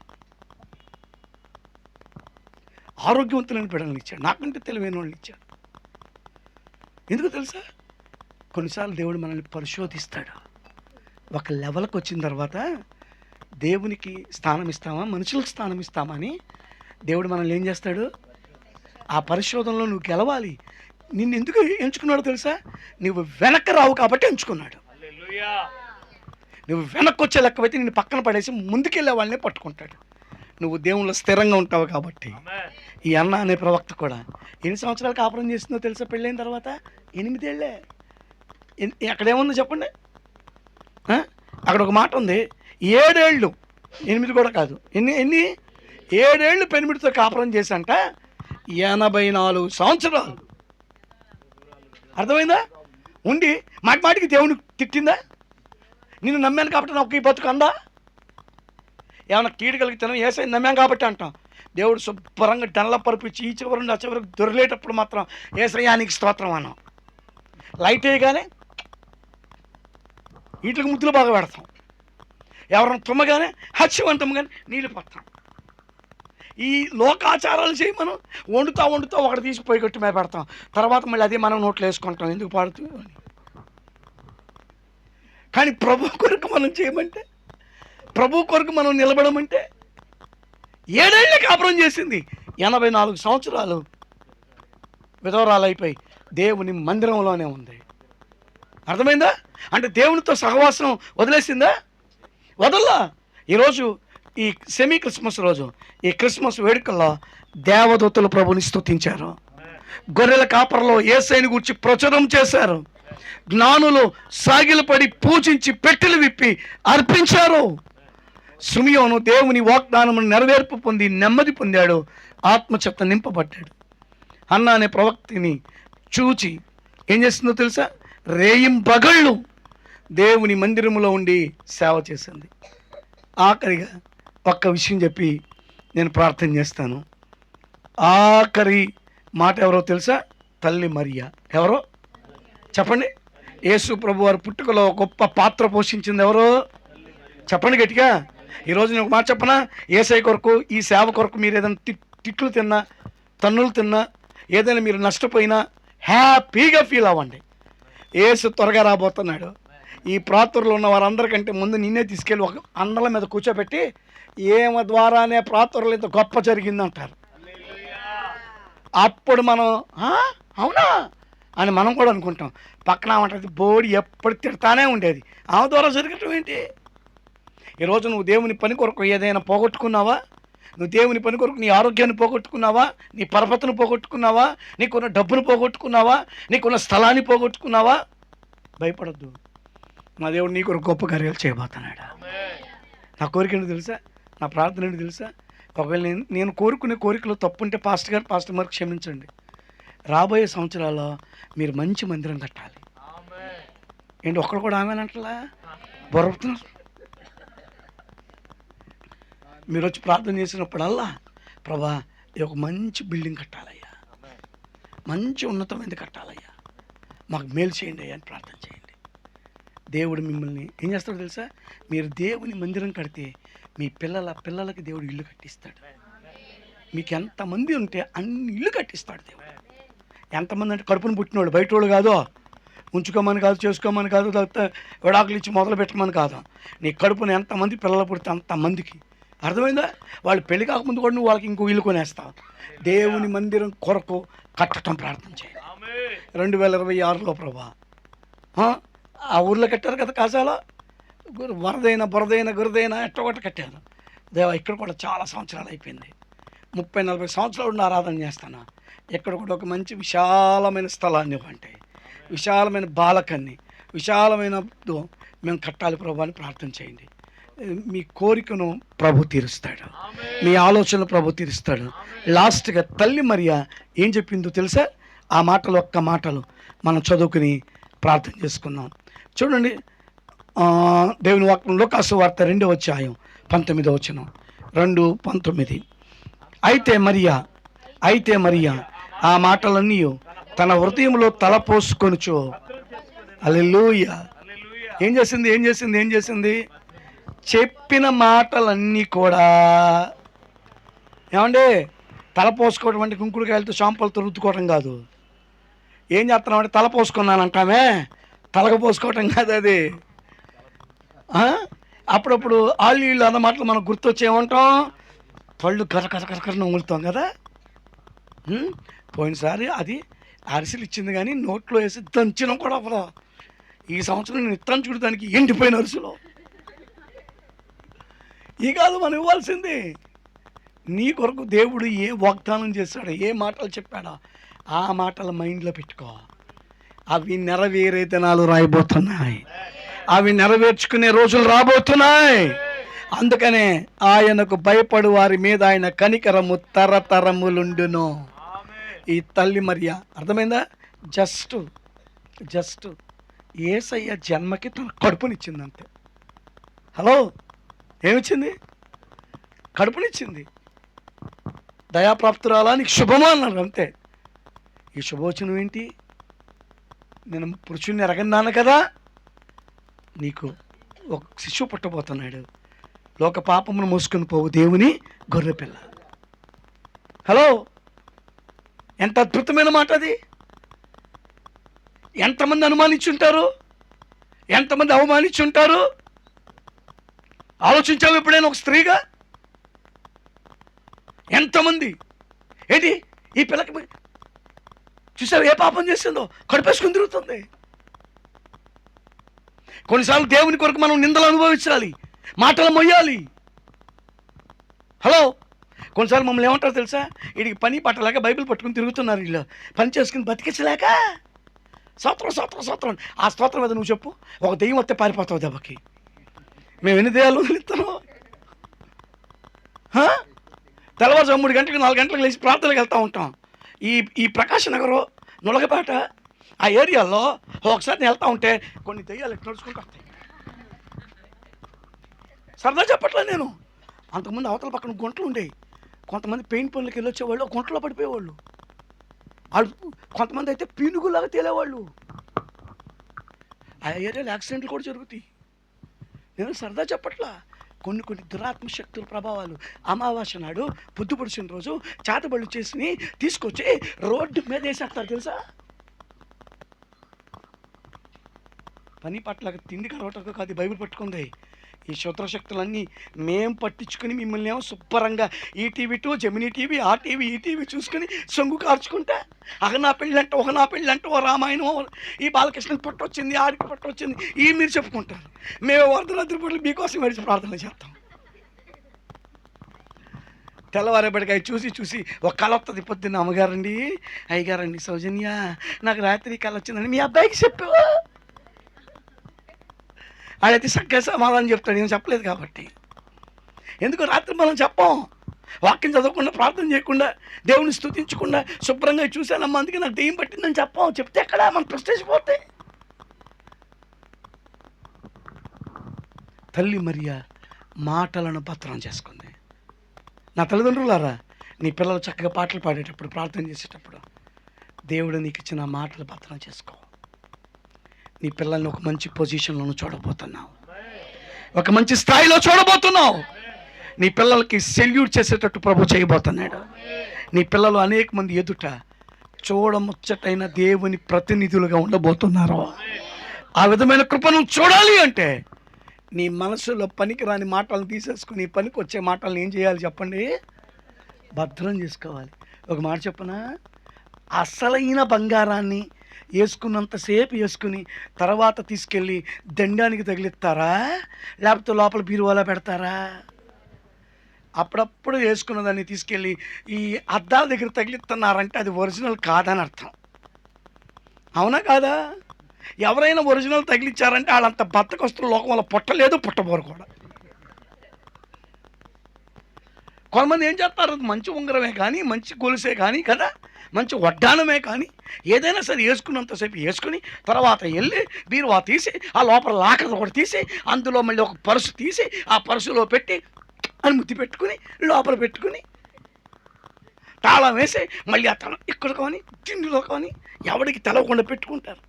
S1: ఆరోగ్యవంతులైన పిల్లల్ని ఇచ్చాడు, నాకంటే తెలివైన వాళ్ళని ఇచ్చాడు. ఎందుకు తెలుసా? కొన్నిసార్లు దేవుడు మనల్ని పరిశోధిస్తాడు. ఒక లెవెల్కి వచ్చిన తర్వాత దేవునికి స్థానం ఇస్తామా, మనుషులకు స్థానం ఇస్తామా అని దేవుడు మనల్ని ఏం చేస్తాడు? ఆ పరిశోధనలో నువ్వు గెలవాలి. నిన్ను ఎందుకు ఎంచుకున్నాడో తెలుసా? నువ్వు వెనక్కి రావు కాబట్టి ఎంచుకున్నాడు.
S2: హల్లెలూయా.
S1: నువ్వు వెనక్కి వచ్చే లెక్కవైతే నిన్ను పక్కన పడేసి ముందుకెళ్ళే వాళ్ళనే పట్టుకుంటాడు. నువ్వు దేవుళ్ళు స్థిరంగా ఉంటావు కాబట్టి.
S2: ఆమేన్.
S1: ఈ అన్న అనే ప్రవక్త కూడా ఎన్ని సంవత్సరాలు కాపురం చేస్తుందో తెలుసా? పెళ్ళైన తర్వాత 8 ఏళ్ళే. అక్కడేముందో చెప్పండి. అక్కడ ఒక మాట ఉంది, 7 ఏళ్ళు, 8 కూడా కాదు, ఎన్ని 7 ఏళ్ళు పెనిమిడితో కాపురం చేశాంట, 84 సంవత్సరాలు. అర్థమైందా? ఉండి మాటికి దేవుని తిట్టిందా? నిన్ను నమ్మాను కాబట్టి నాకు ఈ బతుకు అందా? ఏమన్నా కీడు కలిగితేనో ఏసై నమ్మాం కాబట్టి అంటాం. దేవుడు శుభ్రంగా డన్ల పరుపిచ్చి ఈ చివరి నుండి ఆ చివరికి దొరిలేటప్పుడు మాత్రం ఏసయ్యానికి స్తోత్రం అన్నాం. లైట్ వేయగానే వీటికి ముద్దులు బాగా పెడతాం. ఎవరైనా తుమ్మగానే హత్యవంతం కానీ నీళ్ళు పడతాం. ఈ లోకాచారాలు చేయి. మనం వండుతా ఒకటి తీసి పొయ్యి కొట్టి మీద పెడతాం, తర్వాత మళ్ళీ అదే మనం నోట్లో వేసుకుంటాం, ఎందుకు పాడుతూ అని. కానీ ప్రభు కొరకు మనం చేయమంటే ప్రభు కొరకు మనం నిలబడమంటే 7 ఏళ్ళే కాపురం చేసింది, 84 సంవత్సరాలు విధవరాలైపోయి దేవుని మందిరంలోనే ఉంది. అర్థమైందా? అంటే దేవునితో సహవాసం వదిలేసిందా? వదల్లా. ఈరోజు ఈ సెమీ క్రిస్మస్ రోజు, ఈ క్రిస్మస్ వేడుకల్లో దేవదూతలు ప్రభుని స్తుతించారు, గొర్రెల కాపర్లో యేసయ్యను గురించి ప్రచురం చేశారు, జ్ఞానులు సాగిలపడి పూజించి పెట్టెలు విప్పి అర్పించారు. సిమియోను దేవుని వాగ్దానమును నెరవేర్పు పొంది నెమ్మది పొందాడు, ఆత్మచేత నింపబడ్డాడు. అన్న అనే ప్రవక్తిని చూచి ఏం చేస్తుందో తెలుసా? రేయింబగళ్ళు దేవుని మందిరములో ఉండి సేవ చేసింది. ఆఖరిగా ఒక్క విషయం చెప్పి నేను ప్రార్థన చేస్తాను. ఆఖరి మాట ఎవరో తెలుసా? తల్లి మరియా. ఎవరో చెప్పండి. యేసు ప్రభు వారి పుట్టుకలో గొప్ప పాత్ర పోషించింది ఎవరో? చెప్పండి గట్టిగా. ఈరోజు నేను ఒక మాట చెప్పనా? యేసయ్య కొరకు, ఈ సేవ కొరకు మీరు ఏదైనా తిట్లు తిన్నా, తన్నులు తిన్నా, ఏదైనా మీరు నష్టపోయినా హ్యాపీగా ఫీల్ అవ్వండి. యేసు త్వరగా రాబోతున్నాడు. ఈ ప్రాతుర్లో ఉన్న వారందరికంటే ముందు నిన్నే తీసుకెళ్ళి ఒక అందల మీద కూర్చోబెట్టి ఏమ ద్వారానే ప్రాతుర్లు ఇంత గొప్ప జరిగిందంటారు. అప్పుడు మనం అవునా అని మనం కూడా అనుకుంటాం. పక్కన ఉంటుంది బోడి ఎప్పుడు తిడతానే ఉండేది, ఆమె ద్వారా జరగటం ఏంటి? ఈరోజు నువ్వు దేవుని పని కొరకు ఏదైనా పోగొట్టుకున్నావా? నువ్వు దేవుని పని కొరకు నీ ఆరోగ్యాన్ని పోగొట్టుకున్నావా? నీ పరపతను పోగొట్టుకున్నావా? నీకున్న డబ్బును పోగొట్టుకున్నావా? నీకున్న స్థలాన్ని పోగొట్టుకున్నావా? భయపడద్దు. నా దేవుడు నీ కొరకు గొప్ప కార్యాలు చేయబోతున్నాడు. నా కోరిక ఏంటో తెలుసా? నా ప్రార్థన ఏంటో తెలుసా? ఒకవేళ నేను కోరుకునే కోరికలో తప్పుంటే పాస్టర్ గారు క్షమించండి. రాబోయే సంవత్సరాల్లో మీరు మంచి మందిరం కట్టాలి. ఏంటి ఒక్కడు కూడా ఆమెనంటలా బొరపుతున్నారు? మీరు వచ్చి ప్రార్థన చేసినప్పుడల్లా, ప్రభా ఇది ఒక మంచి బిల్డింగ్ కట్టాలయ్యా, మంచి ఉన్నతమైనది కట్టాలయ్యా, మాకు మేలు చేయండి అయ్యా అని ప్రార్థన చేయండి. దేవుడు మిమ్మల్ని ఏం చేస్తాడో తెలుసా? మీరు దేవుని మందిరం కడితే మీ పిల్లలకి దేవుడు ఇల్లు కట్టిస్తాడు. మీకు ఎంతమంది ఉంటే అన్ని ఇల్లు కట్టిస్తాడు దేవుడు. ఎంతమంది అంటే కడుపును పుట్టినోళ్ళు, బయట వాళ్ళు కాదు, ఉంచుకోమని కాదు, చేసుకోమని కాదు, విడాకులు ఇచ్చి మొదలు పెట్టమని కాదు. నీ కడుపును ఎంతమంది పిల్లలు పుడితే అంతమందికి. అర్థమైందా? వాళ్ళు పెళ్లి కాకముందు కూడా నువ్వు వాళ్ళకి ఇంకో ఇల్లు కొనేస్తావు. దేవుని మందిరం కొరకు కట్టడం ప్రార్థన చేయాలి. 2026లో ప్రభా ఆ ఊర్లో కట్టారు కదా, కాసాలో బురదైన గురదైన ఎట్టగొట్ట కట్టారు. దేవా ఇక్కడ కూడా చాలా సంవత్సరాలు అయిపోయింది, 30-40 సంవత్సరాలు ఉండి ఆరాధన చేస్తాను. ఇక్కడ కూడా ఒక మంచి విశాలమైన స్థలాన్ని ఇవ్వండి, విశాలమైన బాలకన్ని, విశాలమైన మేము కట్టాలి ప్రభు అని ప్రార్థన చేయండి. మీ కోరికను ప్రభు తీరుస్తాడు, మీ ఆలోచనలు ప్రభు తీరుస్తాడు. లాస్ట్గా తల్లి మరియా ఏం చెప్పిందో తెలుసా? ఆ మాటలు ఒక్క మాటలు మనం చదువుకుని ప్రార్థన చేసుకుందాం. చూడండి, దేవుని వాక్యం లూకాసు వార్త 2వ అధ్యాయం 19వ వచనం, 2:19. అయితే మరియా ఆ మాటలన్నీ తన హృదయంలో తలపోసుకొనుచు హల్లెలూయా ఏం చేసింది? చెప్పిన మాటలన్నీ కూడా ఏమండి, తలపోసుకోవడం అంటే కుంకుడుకాయలతో షాంపులతో రుద్దుకోవడం కాదు. ఏం చేస్తున్నాం అంటే తలపోసుకున్నానంటామే, తలకపోసుకోవటం కాదు అది. అప్పుడప్పుడు ఆళ్ళు అన్న మాటలు మనకు గుర్తొచ్చేమంటాం, పళ్ళు కరకర నవ్వులుతాం కదా. పోయినసారి అది అరిసెలు ఇచ్చింది కానీ నోట్లో వేసి దంచడం కూడా అవ్వదు. ఈ సంవత్సరం నేను ఇత్తంచుడు దానికి ఎండిపోయిన అరిసెలు. ఈ కాదు మనం ఇవ్వాల్సింది. నీ కొరకు దేవుడు ఏ వాగ్దానం చేశాడో, ఏ మాటలు చెప్పాడో ఆ మాటలు మైండ్లో పెట్టుకో. అవి నెరవేరే దినాలు రాయబోతున్నాయి, అవి నెరవేర్చుకునే రోజులు రాబోతున్నాయి. అందుకనే ఆయనకు భయపడు వారి మీద ఆయన కనికరము తరతరములుండును. ఈ తల్లి మరియా అర్థమైందా? జస్ట్ యేసయ్య జన్మకి తన కడుపునిచ్చింది అంతే. హలో, ఏమిచ్చింది? కడుపునిచ్చింది. దయాప్రాప్తురాలా నీకు శుభమా అన్నారు అంతే. ఈ శుభవచనం ఏంటి? నేను పురుషుణ్ణి ఎరగన్నాను కదా, నీకు ఒక శిశువు పుట్టబోతున్నాడు, లోక పాపమును మోసుకొని పోవు దేవుని గొర్రెపిల్ల. హలో, ఎంత అద్భుతమైన మాట అది! ఎంతమంది అనుమానించుంటారు, ఎంతమంది అవమానించుంటారు. ఆలోచించావు ఎప్పుడైనా ఒక స్త్రీగా? ఎంతమంది ఏంటి ఈ పిల్లకి చూసావు ఏ పాపం చేసిందో, కడుపేసుకుని తిరుగుతుంది. కొన్నిసార్లు దేవుని కొరకు మనం నిందలు అనుభవించాలి, మాటలు మొయ్యాలి. హలో, కొన్నిసార్లు మమ్మల్ని ఏమంటారో తెలుసా? వీడికి పని పట్టలేక బైబిల్ పట్టుకుని తిరుగుతున్నారు, వీళ్ళు పని చేసుకుని బతికించలేక. స్తోత్రం స్తోత్రం స్తోత్రం. ఆ స్తోత్రం మీద నువ్వు చెప్పు, ఒక దెయ్యం వస్తే పారిపోతావు దెబ్బకి. మేము ఎన్ని దెయ్యాలు వదిలిస్తాను? తెల్లవారుజాము 3 గంటలకు 4 గంటలకు లేచి ప్రార్థనలకు వెళ్తూ ఉంటాం. ఈ ప్రకాశ్ నగరు, నులగపేట ఆ ఏరియాలో ఒకసారి నేను వెళ్తూ ఉంటే కొన్ని దెయ్యాలు ఎట్లా నడుచుకుంటూ వస్తాయి. సరదా చెప్పట్లే నేను. అంతకుముందు అవతల పక్కన గుంటలు ఉండేవి. కొంతమంది పెయింట్ పనులకి వెళ్ళి వచ్చేవాళ్ళు, గుంటలో పడిపోయేవాళ్ళు. వాళ్ళు కొంతమంది అయితే పీనుగులాగా తేలేవాళ్ళు. ఆ ఏరియాలో యాక్సిడెంట్లు కూడా జరుగుతాయి. నేను సరదా చెప్పట్లా. కొన్ని దురాత్మ శక్తుల ప్రభావాలు. అమావాస్య నాడు పొద్దు పొడిచిన రోజు చేతబళ్ళు చేసి తీసుకొచ్చి రోడ్డు మీద వేసేస్తారు తెలుసా? పని పట్ల తిండి కలవటకు కాదు బైబిల్ పట్టుకుంది. ఈ శుద్రశక్తులన్నీ మేం పట్టించుకుని మిమ్మల్ని ఏమో శుభ్రంగా ఈటీవీ 2, జెమినీ టీవీ, ఆ టీవీ, ఈ టీవీ చూసుకుని సొంగు కార్చుకుంటా నా పెళ్ళంటే నా పెళ్ళంటే ఓ రామాయణం, ఈ బాలకృష్ణకి పట్టొచ్చింది, ఆడికి పట్టొచ్చింది, ఈ మీరు చెప్పుకుంటారు. మేము వరదరాత్రి పూటలు మీకోసం మరిచి ప్రార్థన చేస్తాం. తెల్లవారేపటికి అవి చూసి ఒక కళ వస్తుంది. పొద్దున్న అమ్మగారండి, అయ్యగారండి, సౌజన్య నాకు రాత్రి కళ వచ్చిందండి, మీ అబ్బాయికి చెప్పు. ఆడైతే చక్కగా సమాధానం చెప్తాడు, ఏం చెప్పలేదు కాబట్టి. ఎందుకు రాత్రి మనం చెప్పం? వాక్యం చదవకుండా, ప్రార్థన చేయకుండా, దేవుని స్తుతించకుండా శుభ్రంగా చూశానమ్మా అందుకే నాకు దెయ్యం పట్టిందని చెప్పం. చెప్తే ఎక్కడ మన ప్రెస్టేజ్ పోతే. తల్లి మరియా మాటలను భద్రం చేసుకుంది. నా తల్లిదండ్రులారా, నీ పిల్లలు చక్కగా పాటలు పాడేటప్పుడు, ప్రార్థన చేసేటప్పుడు దేవుడు నీకు ఇచ్చిన మాటలు భద్రం చేసుకో. నీ పిల్లల్ని ఒక మంచి పొజిషన్లో చూడబోతున్నావు, ఒక మంచి స్థాయిలో చూడబోతున్నావు. నీ పిల్లలకి సెల్యూట్ చేసేటట్టు ప్రభు చేయబోతున్నాడు. నీ పిల్లలు అనేక మంది ఎదుట చూడముచ్చటైన దేవుని ప్రతినిధులుగా ఉండబోతున్నారు. ఆ విధమైన కృపను చూడాలి అంటే నీ మనసులో పనికిరాని మాటలను తీసేసుకుని పనికి వచ్చే మాటలను ఏం చేయాలి చెప్పండి? భద్రం చేసుకోవాలి. ఒక మాట చెప్పనా? అసలైన బంగారాన్ని వేసుకున్నంతసేపు వేసుకుని తర్వాత తీసుకెళ్ళి దండానికి తగిలిస్తారా, లేకపోతే లోపల బీరువాలో పెడతారా? అప్పుడప్పుడు వేసుకున్న దాన్ని తీసుకెళ్ళి ఈ అద్దాల దగ్గర తగిలిస్తున్నారంటే అది ఒరిజినల్ కాదని అర్థం. అవునా కాదా? ఎవరైనా ఒరిజినల్ తగిలిచ్చారంటే వాళ్ళంత బద్దకొస్తున్న లోకం వల్ల పుట్టలేదు, పుట్టబోరు కూడా. కొంతమంది ఏం చేస్తారు, మంచి ఉంగరమే కానీ, మంచి గొలుసే కానీ కదా, మంచి వడ్డానమే కానీ ఏదైనా సరే వేసుకున్నంతసేపు వేసుకుని తర్వాత వెళ్ళి బీరువా తీసి ఆ లోపల లాకర్ కూడా తీసి అందులో మళ్ళీ ఒక పర్సు తీసి ఆ పర్సులో పెట్టి అని ముద్ది పెట్టుకుని లోపల పెట్టుకుని తాళం వేసి మళ్ళీ ఆ తల ఇక్కడ కానీ తిండిలో కానీ ఎవరికి తెలవకుండా పెట్టుకుంటారు.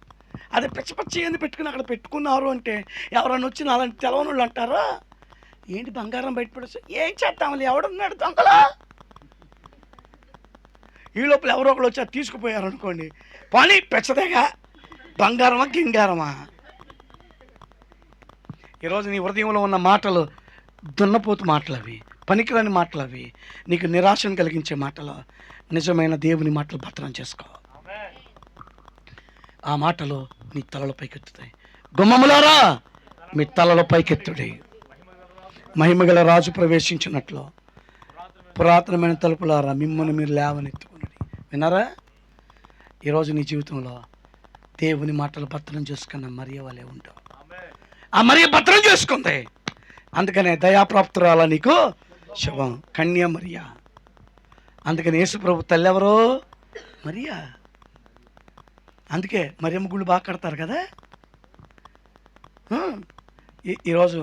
S1: అదే పిచ్చి ఏంది పెట్టుకుని అక్కడ పెట్టుకున్నారు అంటే ఎవరైనా వచ్చి అలాంటి తెలవని వాళ్ళు అంటారా, ఏంటి బంగారం బయటపడచ్చు, ఏం చేద్దామని ఎవడున్నాడు దొంగలా? ఈ లోపల ఎవరో ఒకరు వచ్చి తీసుకుపోయారు అనుకోండి, పని పెచ్చదేగా, బంగారమా గింగారమా? ఈరోజు నీ హృదయంలో ఉన్న మాటలు దున్నపోతు మాటలు, అవి పనికిరాని మాటలు, అవి నీకు నిరాశను కలిగించే మాటలు. నిజమైన దేవుని మాటలు భద్రం చేసుకో. ఆ మాటలు నీ తలలో పైకెత్తుతాయి. గుమ్మములారా మీ తలలో పైకెత్తుడి, మహిమగల రాజు ప్రవేశించినట్లు పురాతనమైన తలుపులారా మిమ్మల్ని మీరు లేవనెత్తుకుని. విన్నారా? ఈరోజు నీ జీవితంలో దేవుని మాటలు భద్రం చేసుకున్న మరియ వలె ఉంటావు. ఆ మరియ భద్రం చేసుకుంది, అందుకనే దయాప్రాప్తురాల నీకు శుభం, కన్య మరియ. అందుకని యేసు ప్రభు తల్లి ఎవరో మరియా. అందుకే మరియమ్మ గుళ్ళు బాగా కడతారు కదా. ఈరోజు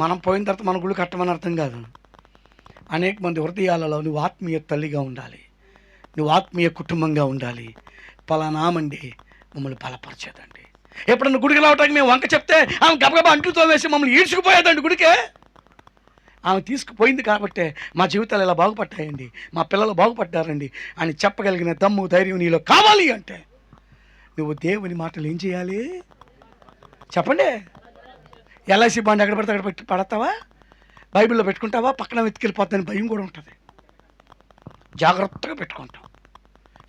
S1: మనం పోయిన తర్వాత మన గుళ్ళు కట్టమని అర్థం కాదు. అనేక మంది హృదయాలలో నువ్వు ఆత్మీయ తల్లిగా ఉండాలి, నువ్వు ఆత్మీయ కుటుంబంగా ఉండాలి. పలానామండి మమ్మల్ని బలపరిచేదండి. ఎప్పుడన్నా గుడికి రావటానికి మేము వంక చెప్తే ఆమె గబగబా అంటుతో వేసి మమ్మల్ని ఈడ్చుకుపోయేదండి గుడికే. ఆమె తీసుకుపోయింది కాబట్టే మా జీవితాలు ఇలా బాగుపడ్డాయండి, మా పిల్లలు బాగుపడ్డారండి అని చెప్పగలిగిన దమ్ము ధైర్యం నీలో కావాలి అంటే నువ్వు దేవుని మాటలు ఏం చేయాలి చెప్పండి? ఎల్ఐసి బాండ్ ఎక్కడ పడితే అక్కడ పెట్టి పడతావా, బైబిల్లో పెట్టుకుంటావా, పక్కన వెతికెళ్ళిపోతుందని భయం కూడా ఉంటుంది. జాగ్రత్తగా పెట్టుకుంటాం.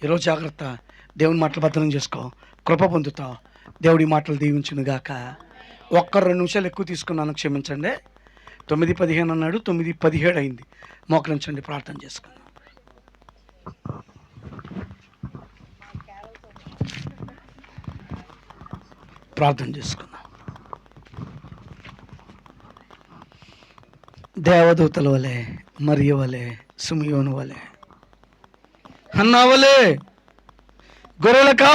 S1: ఈరోజు జాగ్రత్త, దేవుని మాటలు భద్రం చేసుకో, కృప పొందుతావు. దేవుడి మాటలు దీవించునుగాక. 2 నిమిషాలు ఎక్కువ తీసుకున్నాను, క్షమించండి. 9:15 అన్నాడు, 9:17 అయింది. మోకరించండి, ప్రార్థన చేసుకుందాం. ప్రార్థన చేసుకుందాం. దేవదూతల వలె, మరియ వలె, సుమియోను వలె, హన్నా వలె, గొర్రెల కాపరి